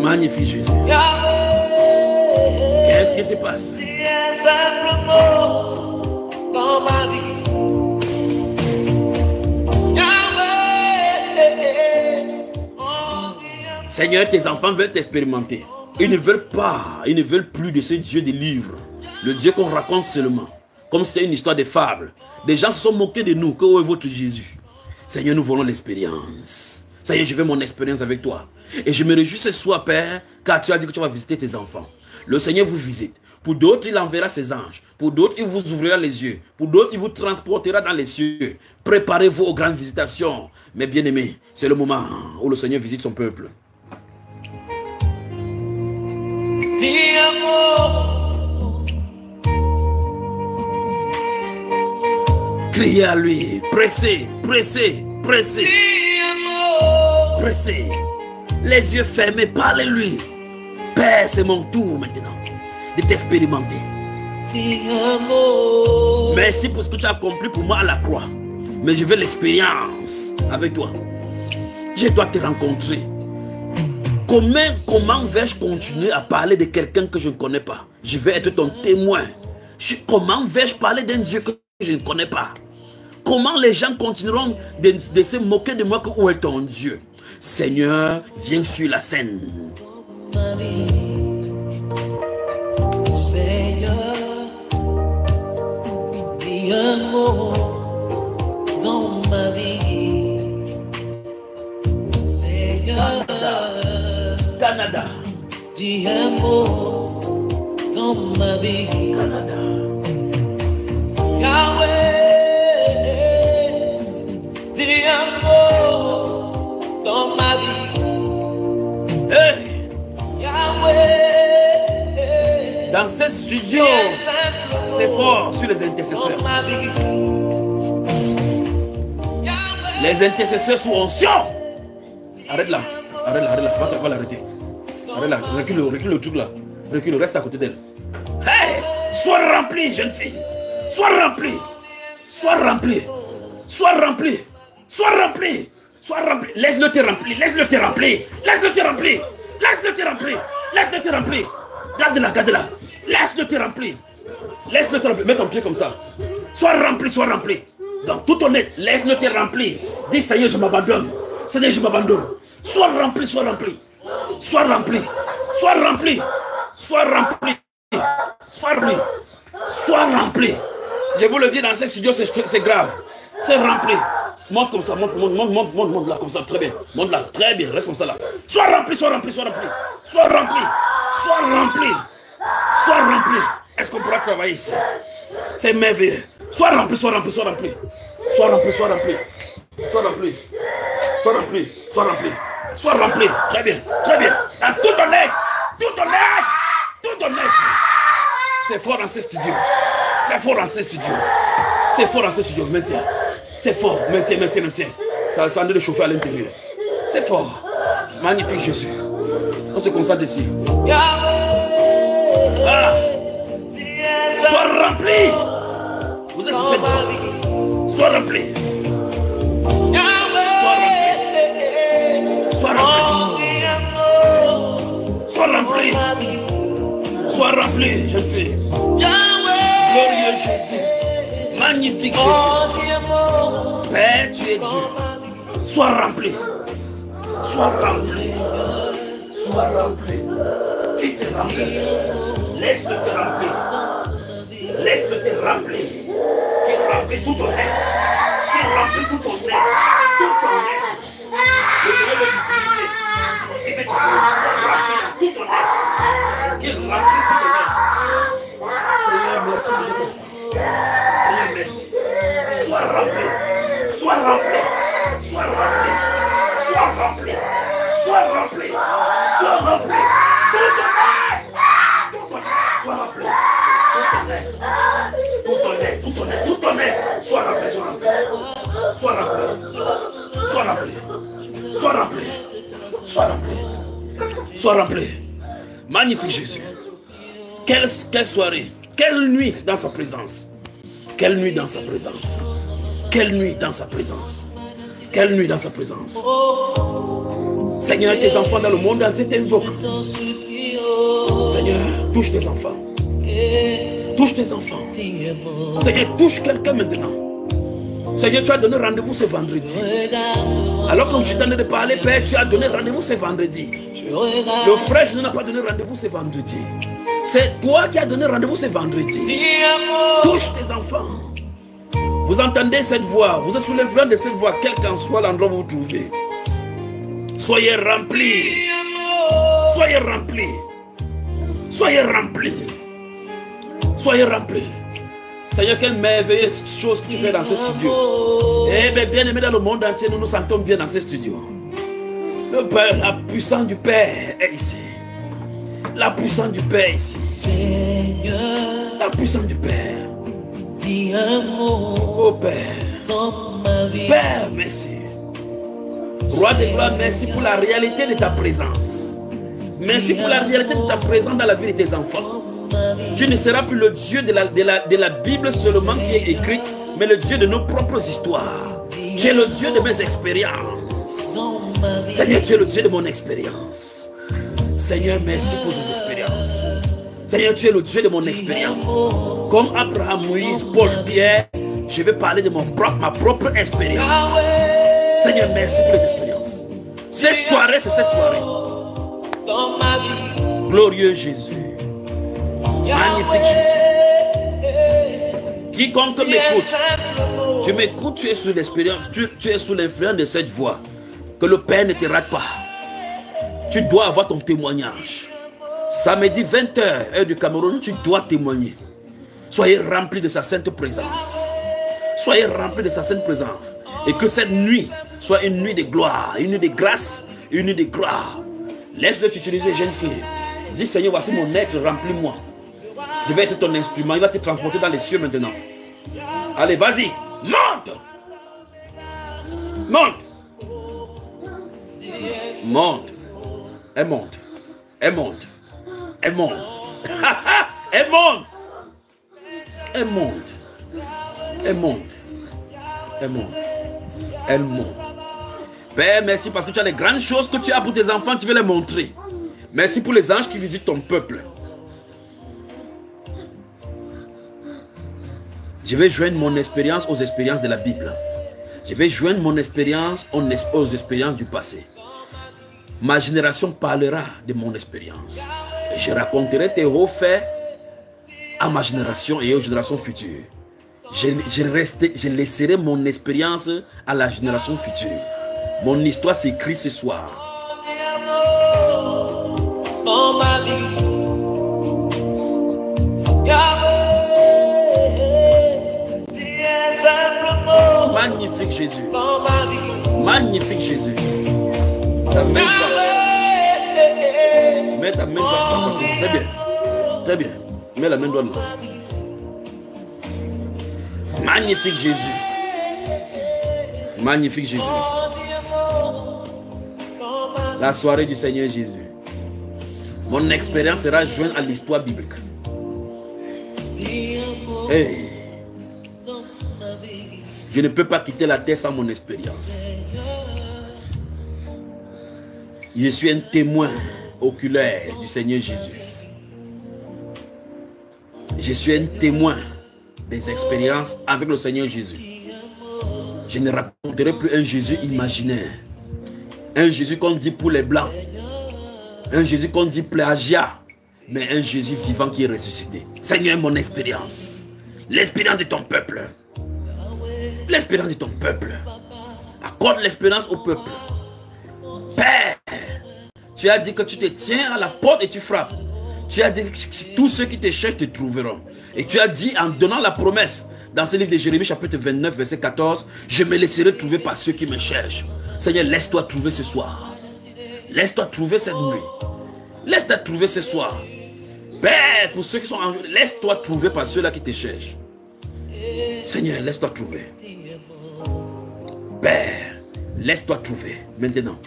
Magnifique Jésus. Yahweh, Qu'est-ce qui se passe? tu es simple mot dans ma vie. Seigneur, tes enfants veulent t'expérimenter. Ils ne veulent pas, ils ne veulent plus de ce Dieu des livres. Le Dieu qu'on raconte seulement. Comme c'est une histoire de fable. Des gens se sont moqués de nous. Que où est votre Jésus? Seigneur, nous voulons l'expérience. Seigneur, je veux mon expérience avec toi. Et je me réjouis ce soir, Père, car tu as dit que tu vas visiter tes enfants. Le Seigneur vous visite. Pour d'autres, il enverra ses anges. Pour d'autres, il vous ouvrira les yeux. Pour d'autres, il vous transportera dans les cieux. Préparez-vous aux grandes visitations. Mais bien aimés, c'est le moment où le Seigneur visite son peuple. Criez à lui, pressez, pressez, pressez, pressez. Les yeux fermés, parlez-lui. Père, c'est mon tour maintenant de t'expérimenter. Merci pour ce que tu as accompli pour moi à la croix. Mais je veux l'expérience avec toi. Je dois te rencontrer. Comment vais-je continuer à parler de quelqu'un que je ne connais pas? Je vais être ton témoin. Comment vais-je parler d'un Dieu que je ne connais pas? Comment les gens continueront de se moquer de moi que où est ton Dieu? Seigneur, viens sur la scène. Seigneur, dis un mot dans ma vie. Seigneur, Canada. dis un mot dans ma vie. Canada. Yahweh, dis un mot dans ma vie. Hey! Yahweh, Dans ce studio, c'est fort sur les intercesseurs. dans ma vie. Les intercesseurs sous onction. Arrête là. Arrête là, arrête là. Va l'arrêter. Arrête là. Recule le truc là. Recule, reste à côté d'elle. Hey! Sois rempli, jeune fille. Sois rempli. Sois rempli. Sois rempli. Sois rempli. Sois rempli. Laisse-le te remplir. Laisse-le te remplir. Laisse-le te remplir. Laisse-le te remplir. Laisse-le te remplir. Garde-la, garde-la. Laisse-le te remplir. Laisse-le te remplir. Mets ton pied comme ça. Sois rempli, sois rempli. Dans tout ton être, laisse-le te remplir. Dis, Seigneur, je m'abandonne. Seigneur, je m'abandonne. Sois rempli, sois rempli. Sois rempli. Sois rempli. Sois rempli. Sois rempli. Sois rempli. Je vous le dis, dans ces studios, c'est grave. C'est rempli. Monte comme ça, monte là, comme ça, très bien. Monte là, très bien, reste comme ça là. Sois rempli, sois rempli, sois rempli. Sois rempli. Sois rempli. Sois rempli. Est-ce qu'on pourra travailler ici? C'est merveilleux. Sois rempli, sois rempli, sois rempli. Sois rempli, sois rempli. Sois rempli. Sois rempli, sois rempli. Sois rempli. Très bien, très bien. Dans tout ton être. Tout ton être. Tout ton être. C'est fort dans ce studio. C'est fort dans ce studio. C'est fort dans ce studio. Maintiens. C'est fort. Maintiens. Ça a semblé de chauffer à l'intérieur. C'est fort. Magnifique Jésus. On se concentre ici. Ah. Sois rempli. Vous êtes sur cette voie. Sois rempli. Sois rempli. Sois rempli. Sois rempli, jeune fille. Glorieux Jésus. Magnifique Jésus. Père, tu es Dieu. Sois rempli. Sois rempli. Sois rempli. Qui te remplit? Laisse-le te remplir. Laisse-le te remplir. Qui remplit tout ton être. Qui remplit tout ton être. Tout ton être. Le Seigneur veut t'utiliser. Il veut t'utiliser. Tout ton être. Qui remplit tout ton être. Seigneur, merci pour cette enfant. Seigneur, merci. Sois rempli. Sois rempli. Sois rempli. Sois rempli. Sois rempli. Sois rempli. Tout ton être. Tout ton être. Sois rempli. Tout ton être. Tout ton être. Tout ton être. Sois rempli. Sois rempli. Sois rempli. Sois rempli. Sois rempli. Sois rempli. Magnifique Jésus. Quelle soirée. Quelle nuit dans sa présence. Quelle nuit dans sa présence. Quelle nuit dans sa présence. Quelle nuit dans sa présence. Seigneur, tes enfants dans le monde entier t'invoquent. Seigneur, touche tes enfants. Touche tes enfants. Seigneur, touche quelqu'un maintenant. Seigneur, tu as donné rendez-vous ce vendredi. Alors comme je t'en ai parlé, Père, tu as donné rendez-vous ce vendredi. Le frère, je n'ai pas donné rendez-vous ce vendredi. C'est toi qui as donné rendez-vous ce vendredi. Touche tes enfants. Vous entendez cette voix. Vous êtes sous l'influence de cette voix, quel qu'en soit l'endroit où vous vous trouvez. Soyez remplis. Soyez remplis. Soyez remplis. Soyez remplis. Seigneur, quelle merveilleuse chose que tu fais dans ce studio. Eh bien, bien aimé dans le monde entier, nous nous sentons bien dans ce studio. Le Père, la puissance du Père est ici. La puissance du Père est ici. La puissance du Père. Oh Père. Père, merci. Roi de gloire, merci pour la réalité de ta présence. Merci pour la réalité de ta présence dans la vie de tes enfants. Tu ne seras plus le Dieu de la Bible seulement qui est écrite, mais le Dieu de nos propres histoires. Tu es le Dieu de mes expériences. Seigneur, tu es le Dieu de mon expérience. Seigneur, merci pour ces expériences. Seigneur, tu es le Dieu de mon expérience. Comme Abraham, Moïse, Paul, Pierre, je vais parler de ma propre expérience. Seigneur, merci pour les expériences. Cette soirée, c'est cette soirée. Glorieux Jésus. Magnifique Jésus. Quiconque m'écoute, tu m'écoutes, tu es sous l'expérience, tu es sous l'influence de cette voix. Que le Père ne te rate pas. Tu dois avoir ton témoignage. Samedi 20h, heure du Cameroun, tu dois témoigner. Soyez remplis de sa sainte présence. Soyez remplis de sa sainte présence. Et que cette nuit soit une nuit de gloire, une nuit de grâce, une nuit de gloire. Laisse-le t'utiliser, jeune fille. Dis, Seigneur, voici mon être, remplis-moi. Je vais être ton instrument, il va te transporter dans les cieux maintenant. Allez, vas-y, monte. Monte. Monte. Elle monte. Elle monte. Elle monte. Elle monte. Elle monte. Elle monte. Elle monte. Elle monte. Père, merci parce que tu as des grandes choses que tu as pour tes enfants, tu veux les montrer. Merci pour les anges qui visitent ton peuple. Je vais joindre mon expérience aux expériences de la Bible. Je vais joindre mon expérience aux expériences du passé. Ma génération parlera de mon expérience. Et je raconterai tes hauts faits à ma génération et aux générations futures. Je laisserai mon expérience à la génération future. Mon histoire s'écrit ce soir. Dans ma vie, tu es simplement Magnifique Jésus. dans ma vie. Magnifique Jésus. Ta main mets ta main droite sur la poitrine. Très bien. Très bien. Mets la main droite là. Magnifique Jésus. Magnifique Jésus. La soirée du Seigneur Jésus. Mon expérience sera jointe à l'histoire biblique. Hey. Je ne peux pas quitter la terre sans mon expérience. Je suis un témoin oculaire du Seigneur Jésus. Je suis un témoin des expériences avec le Seigneur Jésus. Je ne raconterai plus un Jésus imaginaire. Un Jésus qu'on dit pour les blancs. Un Jésus qu'on dit plagiat. Mais un Jésus vivant qui est ressuscité. Seigneur, mon expérience. L'expérience de ton peuple. L'expérience de ton peuple. Accorde l'expérience au peuple. Père, tu as dit que tu te tiens à la porte et tu frappes. Tu as dit que tous ceux qui te cherchent te trouveront. Et tu as dit en donnant la promesse dans ce livre de Jérémie chapitre 29 verset 14, je me laisserai trouver par ceux qui me cherchent. Seigneur, laisse-toi trouver ce soir. Laisse-toi trouver cette nuit. Laisse-toi trouver ce soir. Père, pour ceux qui sont en jeu, laisse-toi trouver par ceux-là qui te cherchent. Seigneur, laisse-toi trouver. Père, laisse-toi trouver maintenant.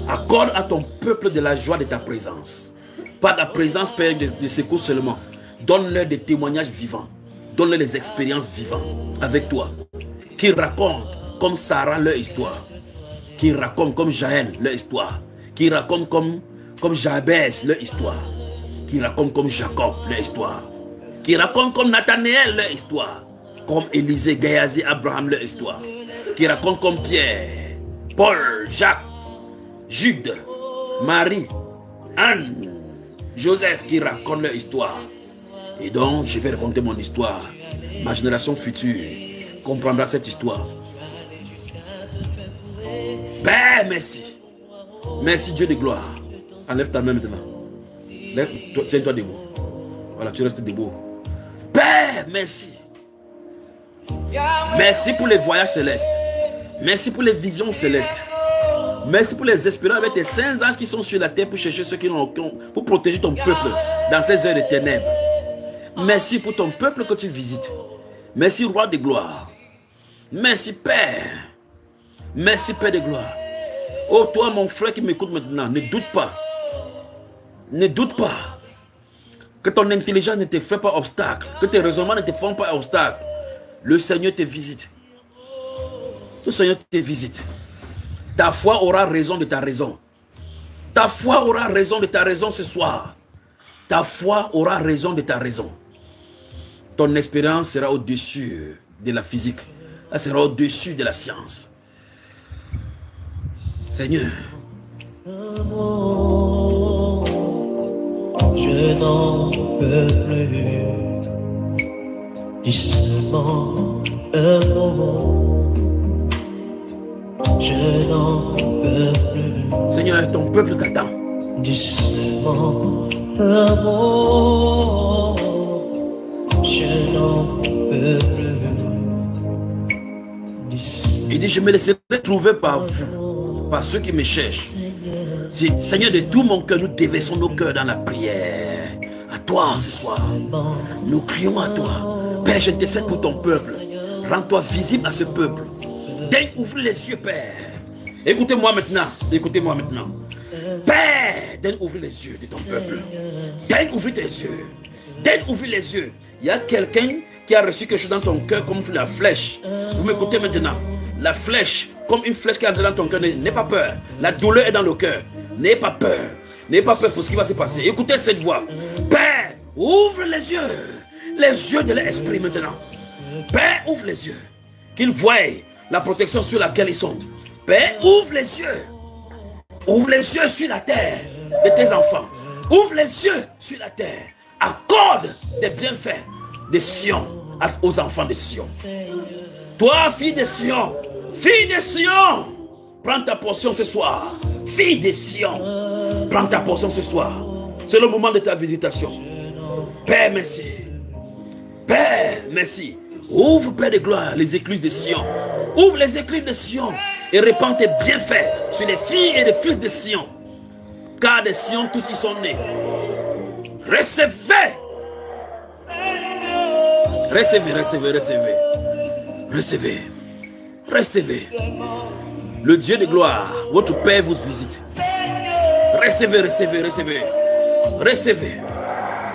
Accorde à ton peuple de la joie de ta présence. Pas la présence, Père, de secours seulement. Donne-leur des témoignages vivants. Donne-leur des expériences vivantes avec toi. Qui racontent comme Sarah leur histoire. Qui racontent comme Jaël leur histoire. Qui racontent comme Jabez leur histoire. Qui racontent comme Jacob leur histoire. Qui racontent comme Nathanaël leur histoire. Comme Élisée, Géasi, Abraham leur histoire. Qui racontent comme Pierre, Paul, Jacques, Jude, Marie, Anne, Joseph, qui racontent leur histoire. Et donc, je vais raconter mon histoire. Ma génération future comprendra cette histoire. Père, merci. Merci Dieu de gloire. Enlève ta main maintenant. Tiens-toi debout. Voilà, tu restes debout. Père, merci. Merci pour les voyages célestes. Merci pour les visions célestes. Merci pour les espérances avec tes saints anges qui sont sur la terre pour chercher ceux qui ont, pour protéger ton peuple dans ces heures de ténèbres. Merci pour ton peuple que tu visites. Merci roi de gloire. Merci Père. Merci Père de gloire. Oh toi mon frère qui m'écoute maintenant, ne doute pas. Ne doute pas. Que ton intelligence ne te fait pas obstacle. Que tes raisonnements ne te font pas obstacle. Le Seigneur te visite. Le Seigneur te visite. Ta foi aura raison de ta raison. Ta foi aura raison de ta raison ce soir. Ta foi aura raison de ta raison. Ton expérience sera au-dessus de la physique. Elle sera au-dessus de la science. Seigneur. Je n'en peux plus. Dis seulement un mot. Je n'en peux plus. Seigneur, ton peuple t'attend. Dis seulement un mot. Je n'en peux plus. Il dit, je me laisserai trouver par vous, par ceux qui me cherchent. Seigneur, de tout mon cœur, nous déversons nos cœurs dans la prière. À toi ce soir. Nous crions à toi. Père, je t'essaie pour ton peuple. Rends-toi visible à ce peuple. daigne ouvrir les yeux, Père. Écoutez-moi maintenant, écoutez-moi maintenant. Père, daigne ouvrir les yeux de ton peuple. Daigne ouvrir tes yeux. Daigne ouvrir les yeux. Il y a quelqu'un qui a reçu quelque chose dans ton cœur comme la flèche. Vous m'écoutez maintenant. La flèche, comme une flèche qui est entrée dans ton cœur. N'aie pas peur. La douleur est dans le cœur. N'ayez pas peur. N'ayez pas peur pour ce qui va se passer. Écoutez cette voix. Père, ouvre les yeux de l'esprit maintenant. Père, ouvre les yeux. Qu'ils voient la protection sur laquelle ils sont. Père, ouvre les yeux. Ouvre les yeux sur la terre de tes enfants. Ouvre les yeux sur la terre. Accorde des bienfaits de Sion aux enfants de Sion. Toi, fille de Sion, prends ta portion ce soir. Fille de Sion, prends ta portion ce soir. C'est le moment de ta visitation. Père, merci. Père, merci. Ouvre, Père de gloire, les écluses de Sion. Ouvre les écluses de Sion et répands tes bienfaits sur les filles et les fils de Sion. Car de Sion, tous y sont nés. Recevez. Recevez, recevez, recevez. Recevez. Recevez. Le Dieu de gloire, votre Père vous visite. Recevez, recevez, recevez. Recevez.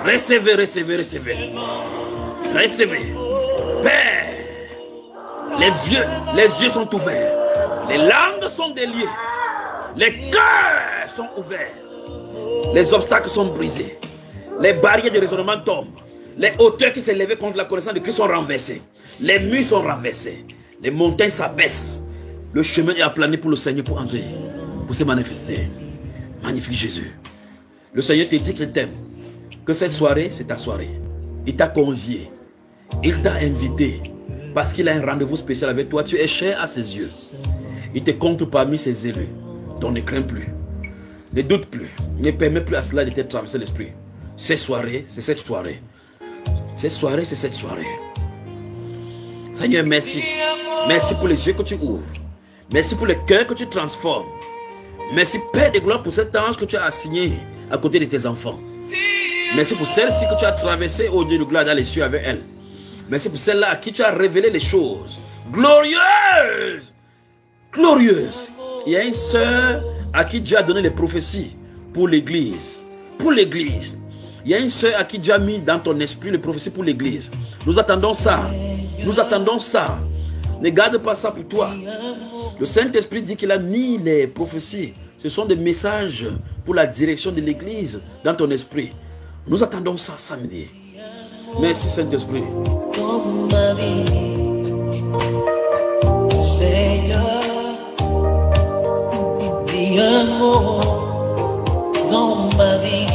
Recevez, recevez, recevez. Recevez. Père, les yeux sont ouverts. Les langues sont déliées. Les cœurs sont ouverts. Les obstacles sont brisés. Les barrières de raisonnement tombent. Les hauteurs qui s'élevaient contre la connaissance de Christ sont renversées. Les murs sont renversés. Les montagnes s'abaissent. Le chemin est aplané pour le Seigneur pour entrer, pour se manifester. Magnifique Jésus. Le Seigneur te dit qu'il t'aime. Que cette soirée, c'est ta soirée. Il t'a convié. Il t'a invité. Parce qu'il a un rendez-vous spécial avec toi. Tu es cher à ses yeux. Il te compte parmi ses élus. Donc ne crains plus. Ne doute plus. Ne permets plus à cela de te traverser l'esprit. Cette soirée, c'est cette soirée. Cette soirée, c'est cette soirée. Seigneur, merci. Merci pour les yeux que tu ouvres. Merci pour le cœur que tu transformes. Merci, Père de gloire, pour cet ange que tu as assigné à côté de tes enfants. Merci pour celle-ci que tu as traversée au Dieu de gloire dans les cieux avec elle. Merci pour celle-là à qui tu as révélé les choses glorieuses. Glorieuses. Il y a une sœur à qui Dieu a donné les prophéties pour l'église. Pour l'église. Il y a une sœur à qui Dieu a mis dans ton esprit les prophéties pour l'église. Nous attendons ça. Nous attendons ça. Ne garde pas ça pour toi. Le Saint-Esprit dit qu'il a mis les prophéties. Ce sont des messages pour la direction de l'église dans ton esprit. Nous attendons ça samedi. Merci Saint-Esprit. Dans ma vie, Seigneur, dis un mot dans ma vie.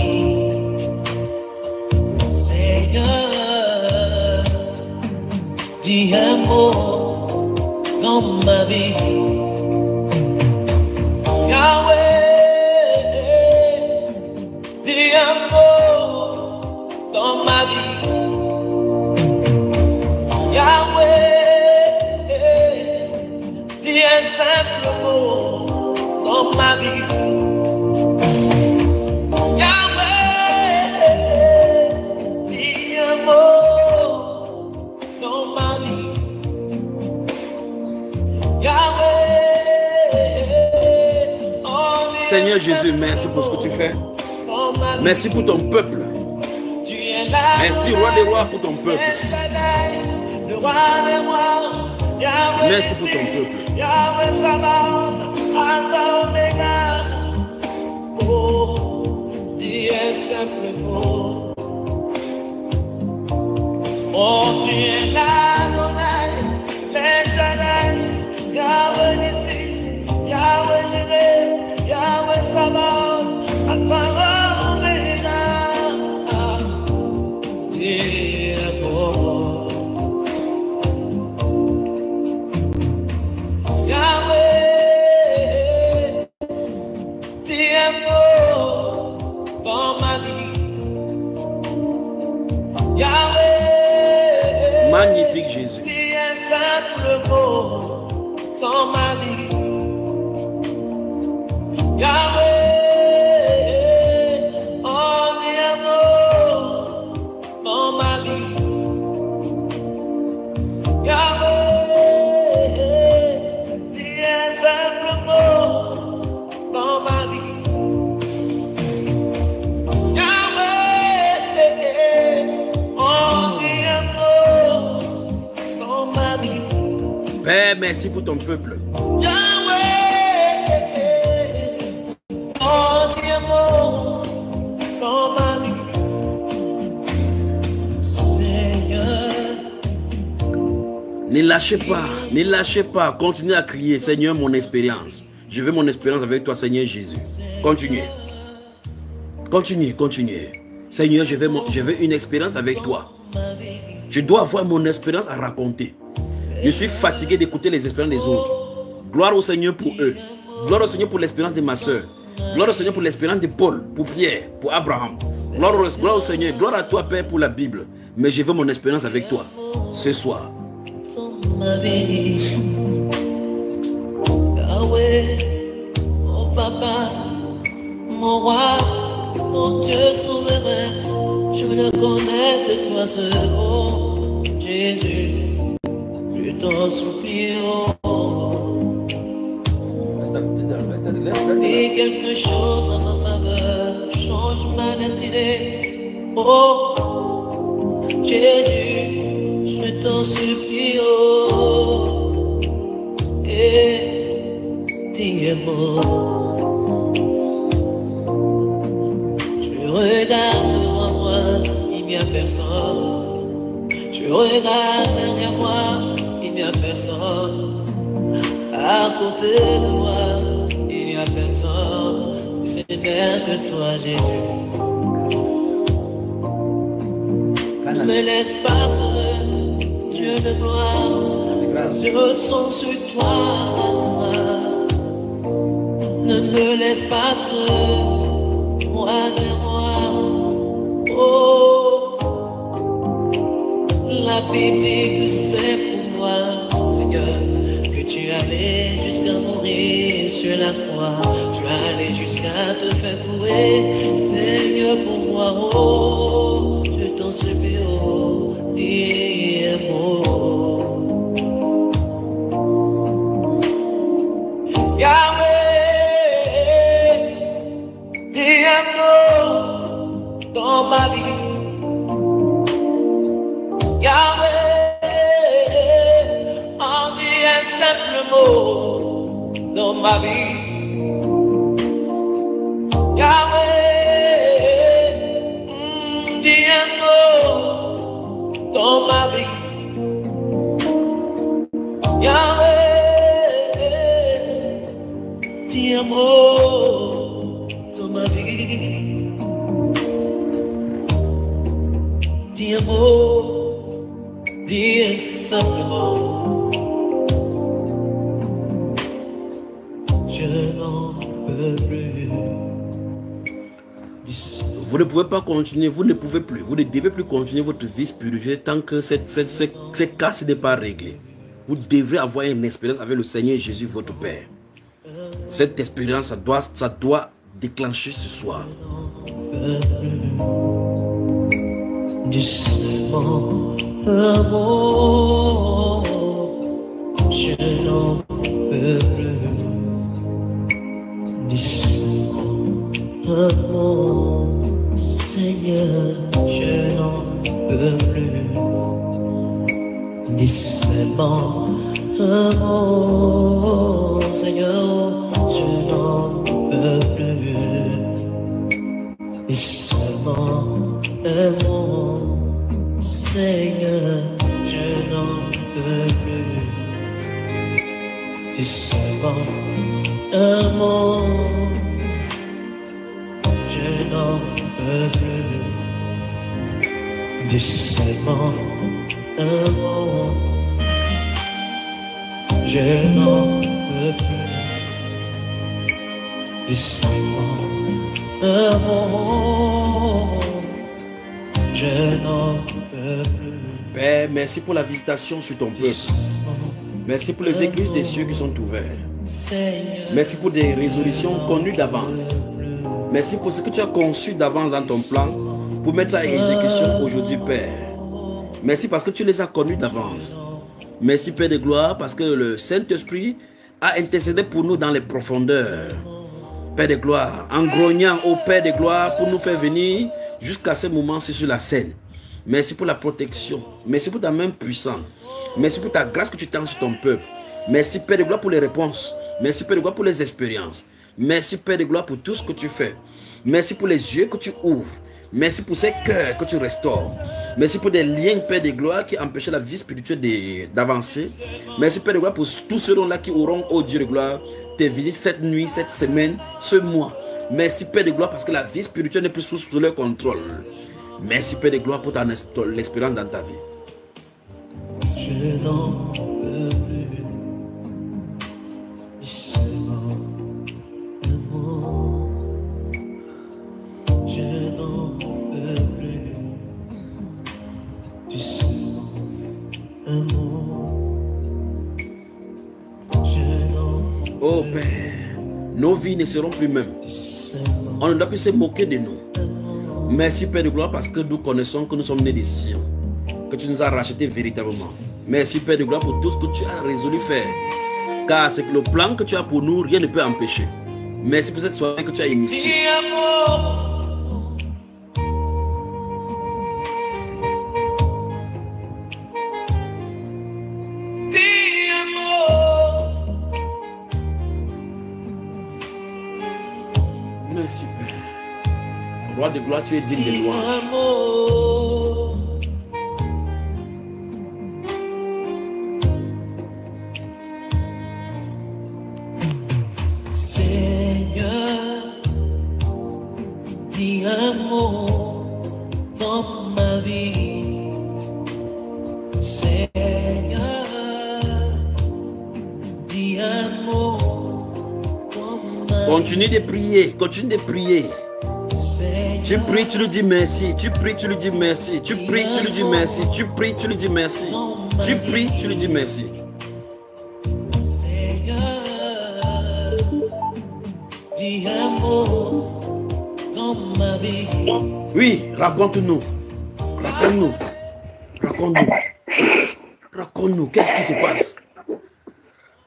Seigneur, dis un mot dans ma vie. Yahweh, dis un mot dans ma vie. Yahweh, dis un simple mot dans ma vie. Yahweh, dis un mot dans ma vie. Yahweh, Seigneur Jésus, merci pour ce que tu fais. Merci pour ton peuple. Merci, roi des rois, pour ton peuple. Merci pour ton peuple. Oh, tu es là, les Shaddai, Yahweh Nissi, Yahweh Jireh, Yahweh Sabaoth, Alpha Omega. Yahweh, Père, merci pour ton peuple. Yahweh, ton amour dans ma vie. Seigneur, Ne lâchez pas, continuez à crier, Seigneur, mon expérience. Je veux mon expérience avec toi, Seigneur Jésus. Continuez. Continuez. Seigneur, je veux une expérience avec toi. Je dois avoir mon expérience à raconter. Je suis fatigué d'écouter les expériences des autres. Gloire au Seigneur pour eux. Gloire au Seigneur pour l'expérience de ma soeur. Gloire au Seigneur pour l'expérience de Paul, pour Pierre, pour Abraham. Gloire au Seigneur. Gloire à toi, Père, pour la Bible. Mais je veux mon expérience avec toi ce soir. ma vie. Yahweh, mon papa, mon roi, mon Dieu souverain, je le connais de toi seul, oh Jésus, je t'en supplie, oh. Dis quelque chose à ma faveur, change ma destinée, oh Jésus, je t'en supplie, oh, et dis-moi. Je regarde devant moi, il n'y a personne. Je regarde derrière moi, il n'y a personne. À côté de moi, il n'y a personne. C'est que toi, Jésus. Ne me laisse pas seul, Dieu de gloire, je sens sur toi. Ne me laisse pas seul, moi de moi. Oh, la Bible dit que c'est pour moi, Seigneur, que tu allais jusqu'à mourir sur la croix. Tu allais jusqu'à te faire courir, Seigneur, pour moi. Oh, je t'en supplie, oh, dis-moi. Yahweh, dis-moi dans ma vie. Yahweh, en dis un simple mot dans ma vie. Yahweh, dis un mot dans ma vie. Yahweh, dis un mot dans ma vie. Dis un mot, dis un simple mot. Je n'en peux plus. Vous ne pouvez pas continuer, vous ne pouvez plus, vous ne devez plus continuer votre vie spirituelle tant que ce cas n'est pas réglé. Vous devrez avoir une expérience avec le Seigneur Jésus, votre Père. Cette expérience, ça doit déclencher ce soir. Doucement, amour, je n'en peux plus. Doucement, amour, Seigneur, je n'en peux plus. Doucement, amour, Seigneur, je n'en peux plus. Doucement, amour, Seigneur, je n'en peux plus. Doucement, amour, je n'en peux plus. Doucement, amour, je n'en peux plus. Doucement, amour, je n'en peux plus. Père, merci pour la visitation sur ton peuple. Merci pour les églises des cieux qui sont ouvertes. Merci pour des résolutions connues d'avance. Merci pour ce que tu as conçu d'avance dans ton plan pour mettre à exécution aujourd'hui, Père. Merci parce que tu les as connus d'avance. Merci, Père de gloire, parce que le Saint-Esprit a intercédé pour nous dans les profondeurs. Père de gloire, en grognant au Père de gloire pour nous faire venir jusqu'à ce moment-ci sur la scène. Merci pour la protection. Merci pour ta main puissante. Merci pour ta grâce que tu tends sur ton peuple. Merci Père de gloire pour les réponses. Merci Père de gloire pour les expériences. Merci Père de gloire pour tout ce que tu fais. Merci pour les yeux que tu ouvres. Merci pour ces cœurs que tu restaures. Merci pour des liens, Père de gloire, qui empêchaient la vie spirituelle d'avancer. Merci Père de gloire pour tous ceux-là qui auront, oh Dieu de gloire, tes visites cette nuit, cette semaine, ce mois. Merci Père de gloire parce que la vie spirituelle n'est plus sous leur contrôle. Merci Père de gloire pour l'expérience dans ta vie. Je n'en peux plus. Seulement l'amour. Je n'en peux plus. Du seulement amour. Je n'en Oh Père, nos vies ne seront plus mêmes. On ne doit plus se moquer de nous. Merci Père de gloire parce que nous connaissons que nous sommes nés des Sion, que tu nous as rachetés véritablement. Merci Père de gloire pour tout ce que tu as résolu faire. Car c'est que le plan que tu as pour nous, rien ne peut empêcher. Merci pour cette soirée que tu as initiée. Merci Père. Roi de gloire, tu es digne de louange. Dis un mot dans ma vie, Seigneur. Dis un mot dans ma vie. Continue de prier, continue de prier. Seigneur, Tu pries, tu lui dis merci. Tu pries, tu lui dis merci. Tu pries, tu lui dis merci. Tu pries, tu lui dis merci. Tu pries, tu lui dis merci. Seigneur, dis un mot dans ma vie. Oui, raconte-nous. Raconte-nous. Raconte-nous. Raconte-nous. Qu'est-ce qui se passe?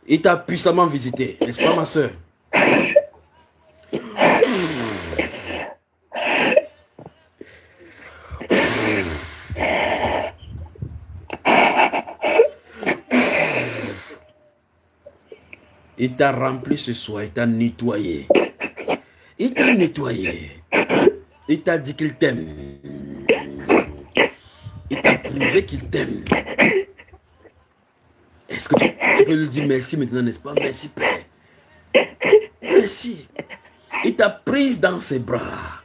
Il t'a puissamment visité, n'est-ce pas, ma soeur? Il t'a rempli ce soir, il t'a nettoyé. Il t'a nettoyé. Il t'a dit qu'il t'aime. Il t'a prouvé qu'il t'aime. Est-ce que tu peux lui dire merci maintenant, n'est-ce pas? Merci Père. Merci. Il t'a prise dans ses bras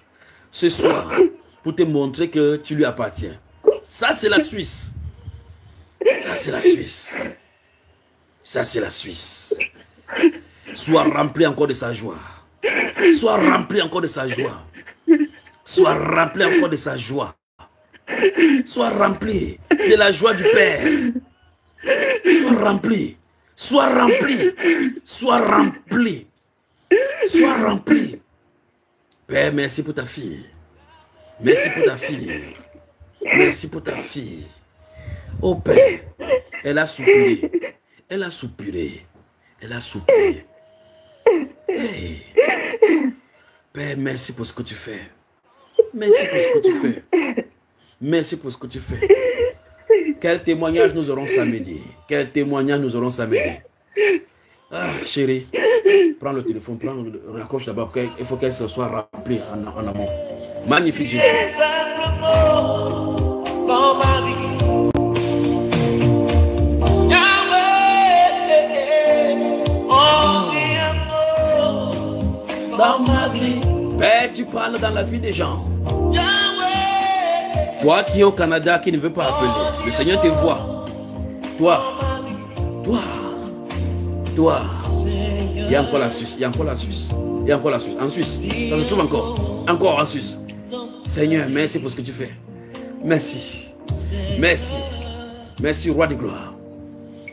ce soir pour te montrer que tu lui appartiens. Ça, c'est la Suisse. Ça, c'est la Suisse. Ça, c'est la Suisse. Sois rempli encore de sa joie. Sois rempli encore de sa joie. Sois rempli encore de sa joie. Sois rempli de la joie du Père. Sois rempli. Sois rempli. Sois rempli. Sois rempli. Père, merci pour ta fille. Merci pour ta fille. Merci pour ta fille. Oh Père, elle a soupiré. Elle a soupiré. Elle a soupiré. Hey. Père, merci pour ce que tu fais. Merci pour ce que tu fais. Merci pour ce que tu fais. Quel témoignage nous aurons samedi. Quel témoignage nous aurons samedi. Ah, chérie, prends le téléphone, raccroche d'abord. Il faut qu'elle se soit remplie en amont. Magnifique Jésus. Dans ma vie. Dans ma vie. Père, tu parles dans la vie des gens. Toi qui es au Canada, qui ne veux pas appeler, le Seigneur te voit. Toi. Il y a encore la Suisse, il y a encore la Suisse. Il y a encore la Suisse. En Suisse, ça se trouve encore. Encore en Suisse. Seigneur, merci pour ce que tu fais. Merci. Merci. Merci, roi de gloire.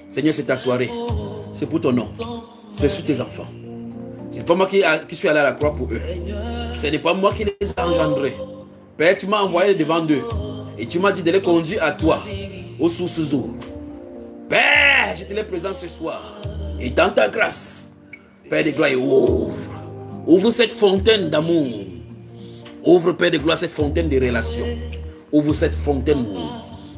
Seigneur, c'est ta soirée. C'est pour ton nom. C'est sur tes enfants. Ce n'est pas moi qui suis allé à la croix pour eux. Ce n'est pas moi qui les ai engendrés. Père, tu m'as envoyé devant eux. Et tu m'as dit de les conduire à toi, aux sources eaux. Père, je te les présente ce soir. Et dans ta grâce, Père de gloire, ouvre cette fontaine d'amour. Ouvre, Père de gloire, cette fontaine de relations. Ouvre cette fontaine,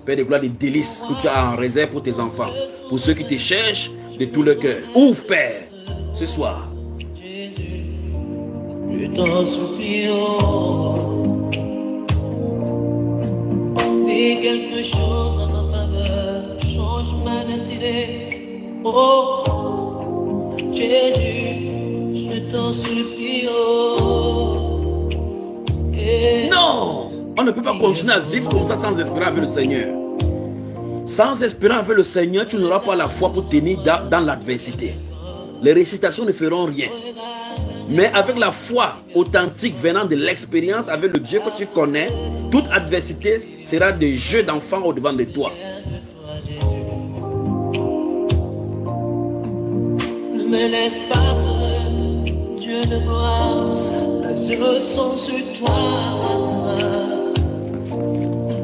Père de gloire, des délices que tu as en réserve pour tes enfants. Pour ceux qui te cherchent, de tout le cœur. Ouvre, Père, ce soir. Jésus, je t'en supplie, oh. Dis quelque chose à ma faveur, change ma destinée, oh. Jésus, je t'en supplie, oh. Non, on ne peut pas continuer à vivre comme ça sans espérer avec le Seigneur. Sans espérer avec le Seigneur, tu n'auras pas la foi pour tenir dans l'adversité. Les récitations ne feront rien. Mais avec la foi authentique venant de l'expérience avec le Dieu que tu connais, toute adversité sera des jeux d'enfants au devant de toi. Ne me laisse pas seul, Dieu de gloire, je sens sur toi.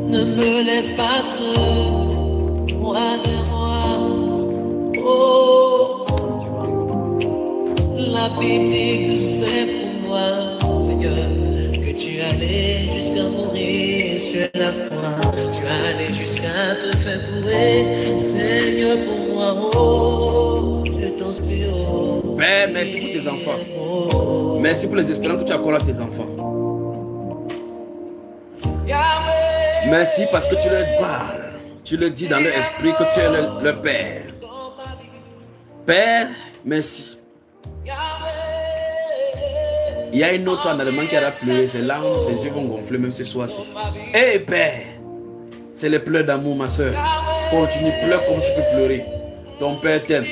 Ne me laisse pas seul, moi de moi. Oh, la pitié que c'est pour moi, Seigneur, que tu allais jusqu'à mourir sur la croix. Tu allais jusqu'à te faire courir, Seigneur, pour moi. Oh, je t'en supplie, oh. Père, merci pour tes enfants. Merci pour les espérances que tu accordes à tes enfants. Merci parce que tu leur parles. Tu leur dis dans leur esprit que tu es leur Père. Père, merci. Il y a une autre en allemand qui a pleuré. Ses larmes, ses yeux vont gonfler même ce soir-ci. Hé Père, c'est les pleurs d'amour, ma soeur. Continue, pleure comme tu peux pleurer. Ton Père t'aime.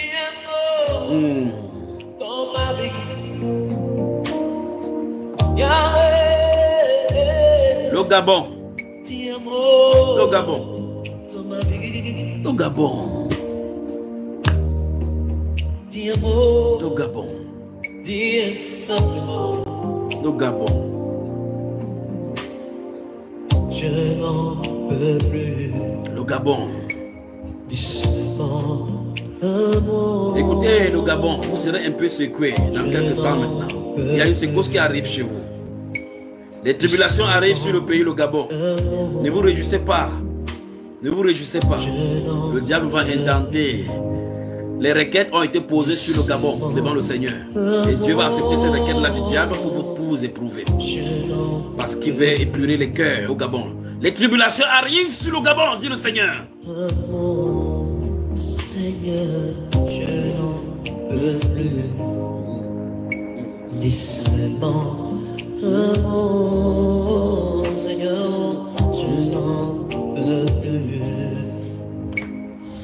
Le Gabon. Le Gabon. Le Gabon. Le Gabon. Le Gabon. Je n'en peux plus. Le Gabon. Dis-moi un mot. Écoutez, le Gabon, vous serez un peu secoué dans quelques temps maintenant. Il y a une secousse qui arrive chez vous. Les tribulations arrivent sur le pays, le Gabon. Ne vous réjouissez pas. Ne vous réjouissez pas. Le diable va intenter. Les requêtes ont été posées sur le Gabon devant le Seigneur. Et Dieu va accepter ces requêtes-là du diable pour vous éprouver. Parce qu'il va épurer les cœurs au Gabon. Les tribulations arrivent sur le Gabon, dit le Seigneur. Seigneur, je n'en peux plus. Dis seulement un mot, Seigneur, je n'en peux plus.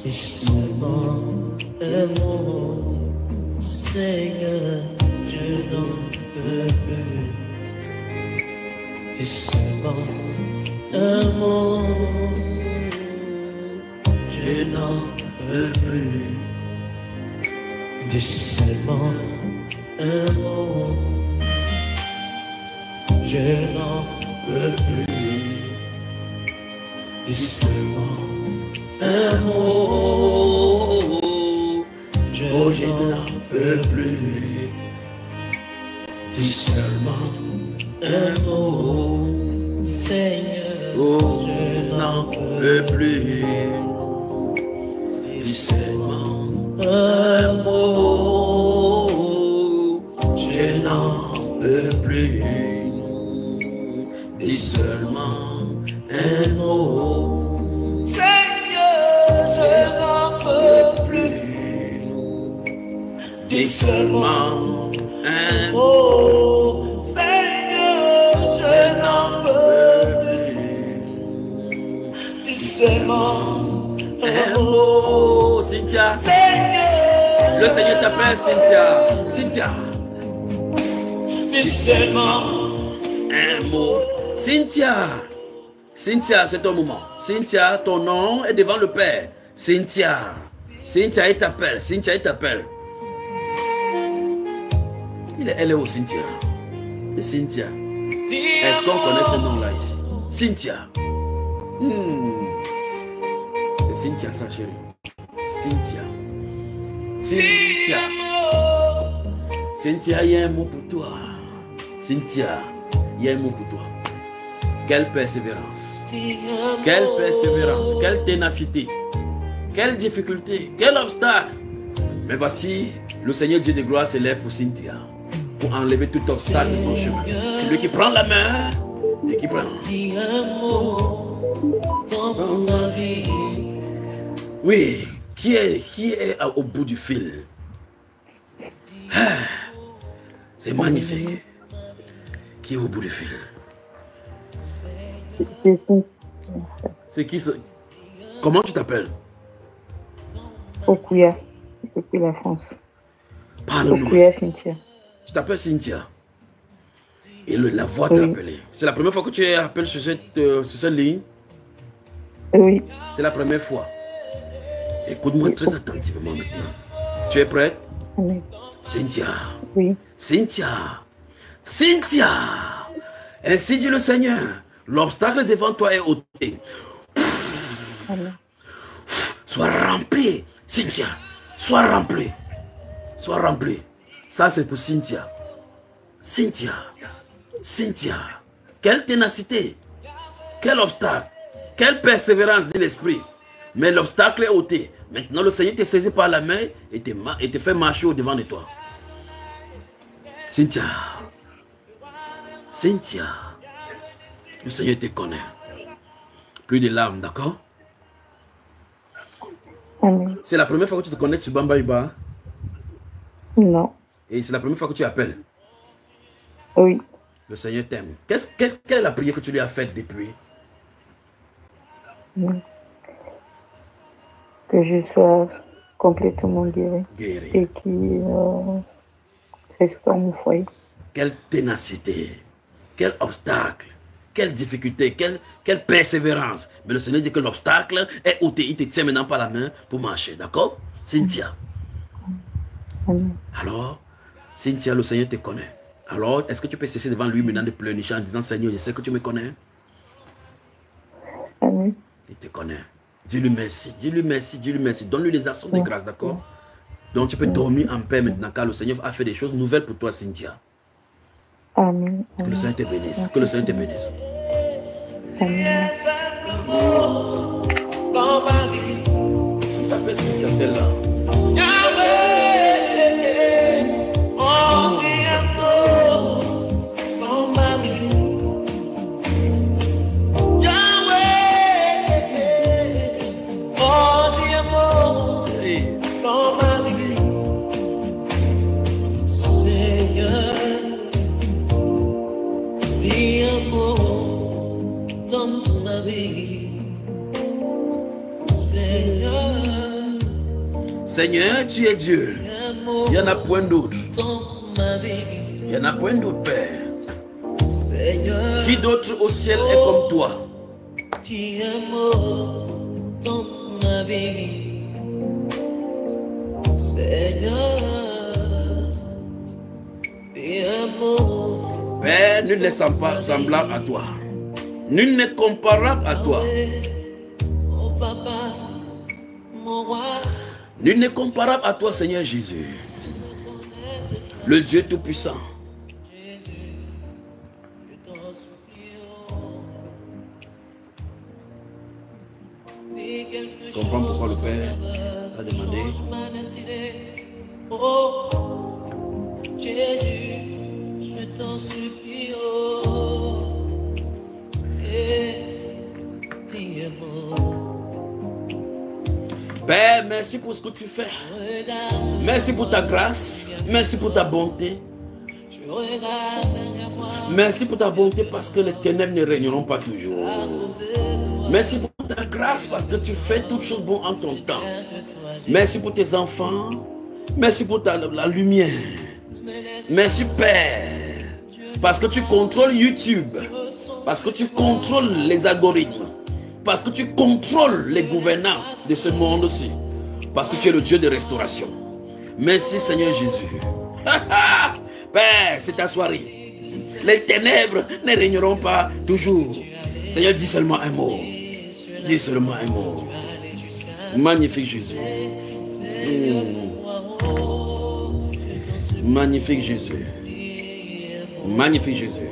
Dis seulement un mot, Seigneur, je n'en peux plus. Dis seulement un mot, je n'en peux plus. Dis seulement un mot, je n'en peux plus. Dis seulement un mot, oh, je n'en peux plus. Dis seulement un mot, Seigneur, Oh, je n'en n'en peux plus. Dis seulement un mot. Je n'en peux plus. Dis seulement un mot. Seigneur, je n'en peux plus. Dis seulement un mot. Oh, Seigneur, je n'en peux plus. Dis seulement Un mot. Cynthia. Seigneur, Le Seigneur t'appelle, Cynthia. Cynthia. dis seulement Un mot. Cynthia. Cynthia, c'est ton moment. Cynthia, ton nom est devant le Père. Cynthia. Cynthia, il t'appelle. Cynthia, il t'appelle. Elle est où, Cynthia? C'est Cynthia. Est-ce qu'on connaît ce nom-là ici? Cynthia. C'est Cynthia, ça, chérie. Cynthia. Cynthia. Cynthia, il y a un mot pour toi. Cynthia, il y a un mot pour toi. Quelle persévérance. Quelle persévérance. Quelle ténacité. Quelle difficulté. Quel obstacle. Mais voici, le Seigneur Dieu de gloire s'élève pour Cynthia, pour enlever tout obstacle de son chemin. C'est lui qui prend la main et qui prend. Oui, qui est au bout du fil? C'est magnifique. Qui est au bout du fil? C'est qui ça? Comment tu t'appelles? Okuya. Depuis la France. Parle-nous. Okuya Cynthia. Tu t'appelles Cynthia. Et la voix t'a appelé. C'est la première fois que tu appelles sur cette ligne? Oui. C'est la première fois. Écoute-moi très attentivement maintenant. Tu es prête? Oui. Cynthia. Oui. Cynthia. Cynthia. Ainsi dit le Seigneur. L'obstacle devant toi est ôté. Sois rempli. Cynthia. Sois rempli. Sois rempli. Ça, c'est pour Cynthia. Cynthia. Cynthia. Quelle ténacité. Quel obstacle. Quelle persévérance, dit l'Esprit. Mais l'obstacle est ôté. Maintenant, le Seigneur te saisit par la main et te fait marcher au-devant de toi. Cynthia. Cynthia. Le Seigneur te connaît. Plus de larmes, d'accord? Amen. C'est la première fois que tu te connectes sur Bamba Iba? Non. Et c'est la première fois que tu appelles? Oui. Le Seigneur t'aime. Quelle est la prière que tu lui as faite depuis? Que je sois complètement guéri. Guéri. Et qui restaure mon foyer. Quelle ténacité. Quel obstacle. Quelle difficulté. Quelle persévérance. Mais le Seigneur dit que l'obstacle est ôté. Il te tient maintenant par la main pour marcher. D'accord? Cynthia. Amen. Alors, Cynthia, le Seigneur te connaît. Alors, est-ce que tu peux cesser devant lui maintenant de pleurnicher en disant, Seigneur, je sais que tu me connais? Amen. Il te connaît. Dis-lui merci, dis-lui merci, dis-lui merci. Donne-lui les actions de grâce, d'accord? Donc tu peux dormir en paix maintenant, car le Seigneur a fait des choses nouvelles pour toi, Cynthia. Amen. Que le Seigneur te bénisse. Que le Seigneur te bénisse. Amen. Il s'appelle Cynthia, celle-là. Seigneur, tu es Dieu. Il n'y en a point d'autre. Il n'y en a point d'autre, Père. Qui d'autre au ciel est comme toi? Père, nul n'est semblable à toi. Nul n'est comparable à toi. Nul n'est comparable à toi, Seigneur Jésus. Le Dieu Tout-Puissant. Je comprends pourquoi le Père a demandé. Oh, Jésus, je t'en supplie, oh, Père, merci pour ce que tu fais. Merci pour ta grâce. Merci pour ta bonté. Merci pour ta bonté parce que les ténèbres ne régneront pas toujours. Merci pour ta grâce parce que tu fais toutes choses bonnes en ton temps. Merci pour tes enfants. Merci pour la lumière. Merci Père. Parce que tu contrôles YouTube. Parce que tu contrôles les algorithmes. Parce que tu contrôles les gouvernants de ce monde-ci. Parce que tu es le Dieu de restauration. Merci Seigneur Jésus. Père, c'est ta soirée. Les ténèbres ne régneront pas toujours. Seigneur, dis seulement un mot. Dis seulement un mot. Magnifique Jésus. Magnifique Jésus. Magnifique Jésus.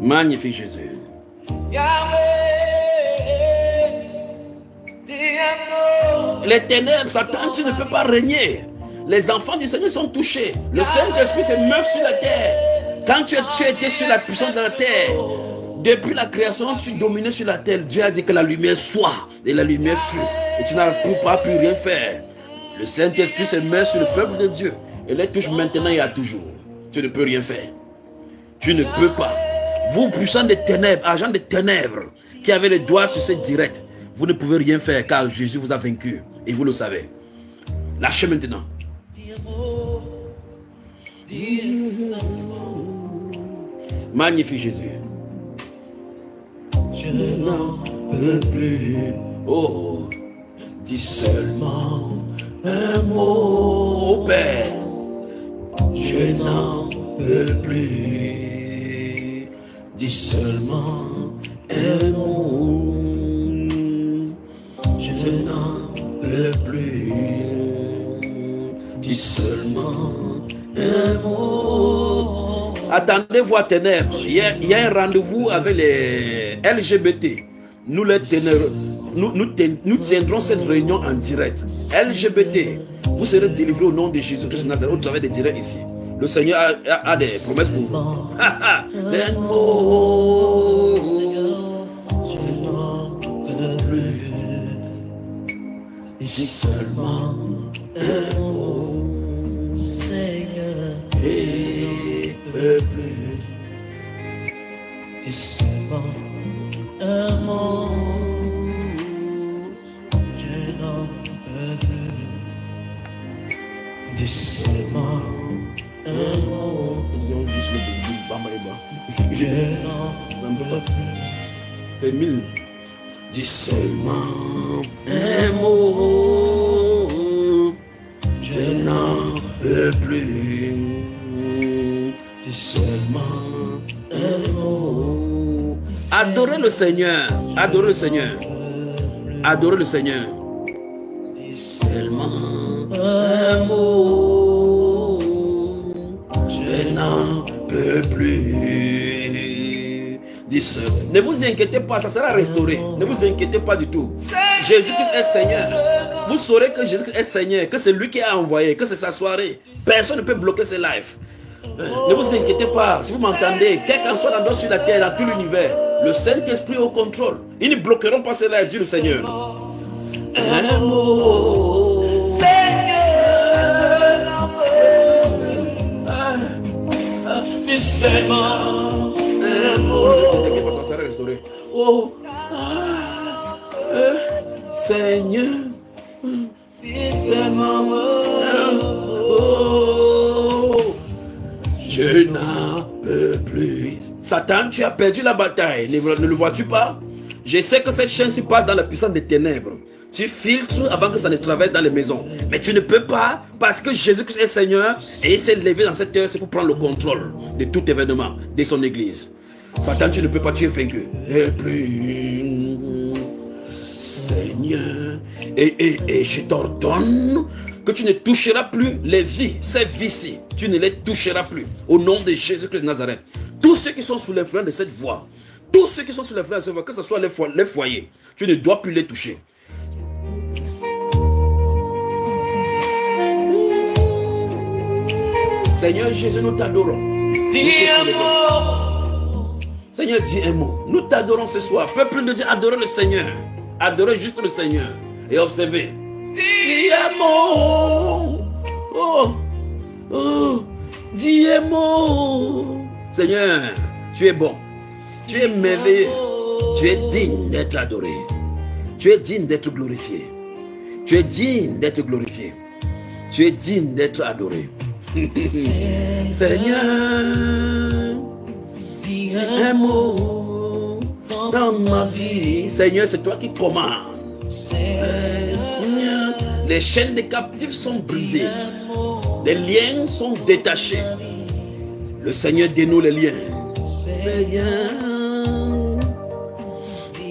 Magnifique Jésus. Yahweh, te amo Les ténèbres, Satan, tu ne peux pas régner. Les enfants du Seigneur sont touchés. Le Saint-Esprit se meurt sur la terre. Quand tu étais sur la puissance de la terre, depuis la création, tu dominais sur la terre. Dieu a dit que la lumière soit, et la lumière fut. Et tu n'as pas pu rien faire. Le Saint-Esprit se met sur le peuple de Dieu. Et les touche maintenant et à toujours. Tu ne peux rien faire. Tu ne peux pas. Vous, puissants des ténèbres, agents des ténèbres, qui avez les doigts sur cette directe, vous ne pouvez rien faire car Jésus vous a vaincu. Et vous le savez. Lâchez maintenant. Magnifique Jésus. Je n'en peux plus. Oh, dis seulement un mot au Père. Je n'en peux plus. Dis seulement un mot. Je n'en peux plus. Dis seulement un mot. Attendez-vous à ténèbres. Il y a un rendez-vous avec les LGBT. Nous les ténèbres. Nous tiendrons cette réunion en direct. LGBT, vous serez délivrés au nom de Jésus-Christ de Nazareth au travers des directs ici. Le Seigneur a des promesses pour vous. Un mot. Dis seulement un mot, Seigneur, et plus. Dis seulement un mot, je n'en peux plus. Dis seulement un mot, je n'en peux plus. C'est 1000. Dis seulement un mot, je n'en peux plus. Dis seulement un mot. Adorez le Seigneur, adorez le Seigneur, adorez le Seigneur. Dis seulement un mot, je n'en peux plus. Ne vous inquiétez pas, ça sera restauré. Ne vous inquiétez pas du tout. Jésus-Christ est Seigneur. Vous saurez que Jésus-Christ est Seigneur, que c'est lui qui a envoyé, que c'est sa soirée. Personne ne peut bloquer ses lives. Ne vous inquiétez pas, si vous m'entendez, quel qu'en soit l'endroit sur la terre, dans tout l'univers, le Saint-Esprit est au contrôle. Ils ne bloqueront pas ses lives, dit le Seigneur. Un mot. Seigneur, dis seulement un mot. Ça sera restauré. Oh, Seigneur, oh, je n'en peux plus. Satan, tu as perdu la bataille. Ne le vois-tu pas? Je sais que cette chaîne se passe dans la puissance des ténèbres. Tu filtres avant que ça ne traverse dans les maisons. Mais tu ne peux pas, parce que Jésus-Christ est Seigneur et il s'est levé dans cette heure, c'est pour prendre le contrôle de tout événement de son église. Satan, tu ne peux pas, tu es vaincu. Et plus, Seigneur, et je t'ordonne que tu ne toucheras plus les vies, ces vies-ci. Tu ne les toucheras plus. Au nom de Jésus-Christ de Nazareth. Tous ceux qui sont sous l'influence de cette voix, tous ceux qui sont sous l'influence de cette voix, que ce soit les foyers, tu ne dois plus les toucher. Seigneur Jésus, nous t'adorons. Dis un mot. Seigneur, dis un mot. Nous t'adorons ce soir. Peuple de Dieu, adorez le Seigneur. Adorez juste le Seigneur. Et observez. Dis un mot. Oh. Oh. Dis un mot. Seigneur, tu es bon. Tu es merveilleux. Tu es digne d'être adoré. Tu es digne d'être glorifié. Tu es digne d'être glorifié. Tu es digne d'être adoré. Seigneur, dis un mot dans ma vie. Seigneur, c'est toi qui commandes. Seigneur, les chaînes des captifs sont brisées. Les liens sont détachés. Le Seigneur dénoue les liens. Seigneur,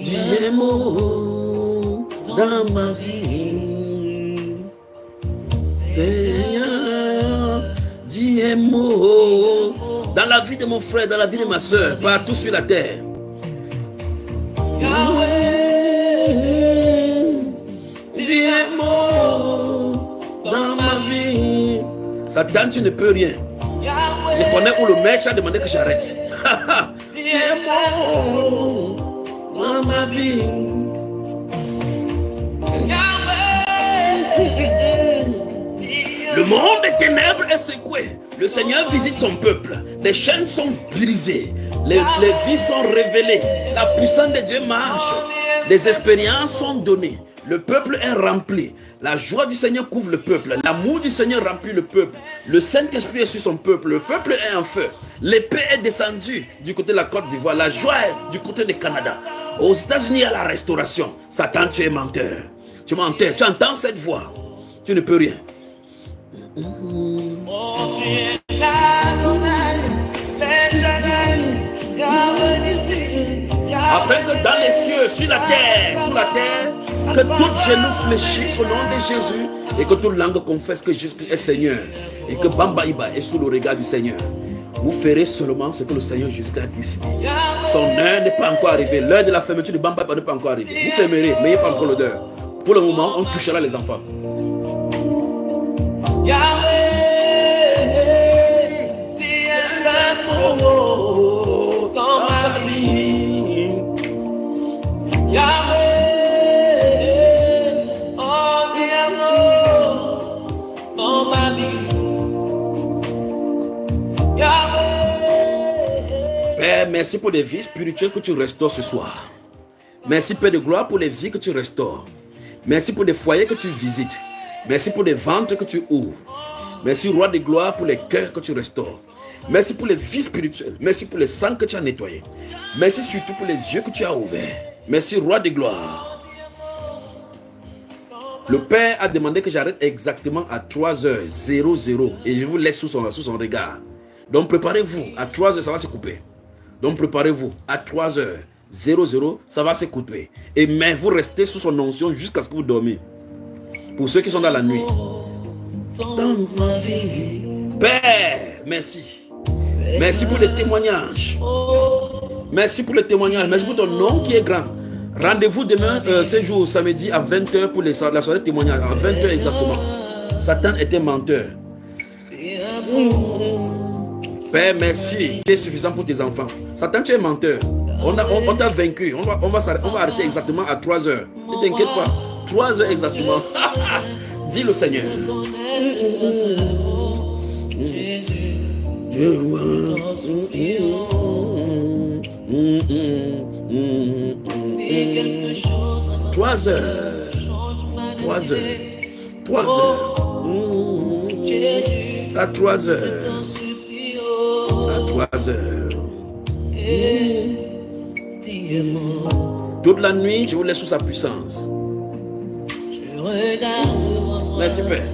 dis un mot dans ma vie. Seigneur, dis un mot dans la vie de mon frère, dans la vie de ma soeur, partout sur la terre. Yahweh, dis un mot Satan, tu ne peux rien. Je connais où le maître a demandé que j'arrête. Tu es bon dans ma vie. Le monde des ténèbres est secoué. Le Seigneur visite son peuple. Les chaînes sont brisées. Les vies sont révélées. La puissance de Dieu marche. Les expériences sont données. Le peuple est rempli. La joie du Seigneur couvre le peuple. L'amour du Seigneur remplit le peuple. Le Saint-Esprit est sur son peuple. Le peuple est en feu. L'épée est descendue du côté de la Côte d'Ivoire. La joie est du côté du Canada. Aux États-Unis, il y a la restauration. Satan, tu es menteur. Tu es menteur. Tu entends cette voix. Tu ne peux rien. Afin que dans les cieux, sur la terre, sous la terre, que tout genou fléchisse au nom de Jésus et que toute langue confesse que Jésus est Seigneur et que Bamba Iba est sous le regard du Seigneur. Vous ferez seulement ce que le Seigneur Jésus a décidé. Son heure n'est pas encore arrivée. L'heure de la fermeture de Bamba Iba n'est pas encore arrivée. Vous fermerez, mais il n'y a pas encore l'odeur. Pour le moment, on touchera les enfants. Dans sa vie, Yahweh, oh Dieu, dans ma vie, Yahweh. Père, merci pour les vies spirituelles que tu restaures ce soir. Merci, Père de gloire, pour les vies que tu restaures. Merci pour les foyers que tu visites. Merci pour les ventres que tu ouvres. Merci, Roi de gloire, pour les cœurs que tu restaures. Merci pour les vies spirituelles. Merci pour le sang que tu as nettoyé. Merci surtout pour les yeux que tu as ouverts. Merci, Roi de gloire. Le Père a demandé que j'arrête exactement à 3h00 et je vous laisse sous son regard. Donc préparez-vous. À 3h, ça va se couper. Donc préparez-vous. À 3h00, ça va se couper. Et mais vous restez sous son onction jusqu'à ce que vous dormiez. Pour ceux qui sont dans la nuit. Dans ma vie. Père, merci. Merci pour les témoignages. Merci pour les témoignages. Merci pour ton nom qui est grand. Rendez-vous demain, ce jour, samedi à 20h pour la soirée de témoignage. À 20h exactement. Satan était menteur. Père, merci. Tu es suffisant pour tes enfants. Satan, tu es menteur. On t'a vaincu. On va arrêter exactement à 3h. Ne t'inquiète pas. 3h exactement. Dis le Seigneur. Trois heures. À 3 heures. Toute la nuit, je vous laisse sous sa puissance. Merci, Père.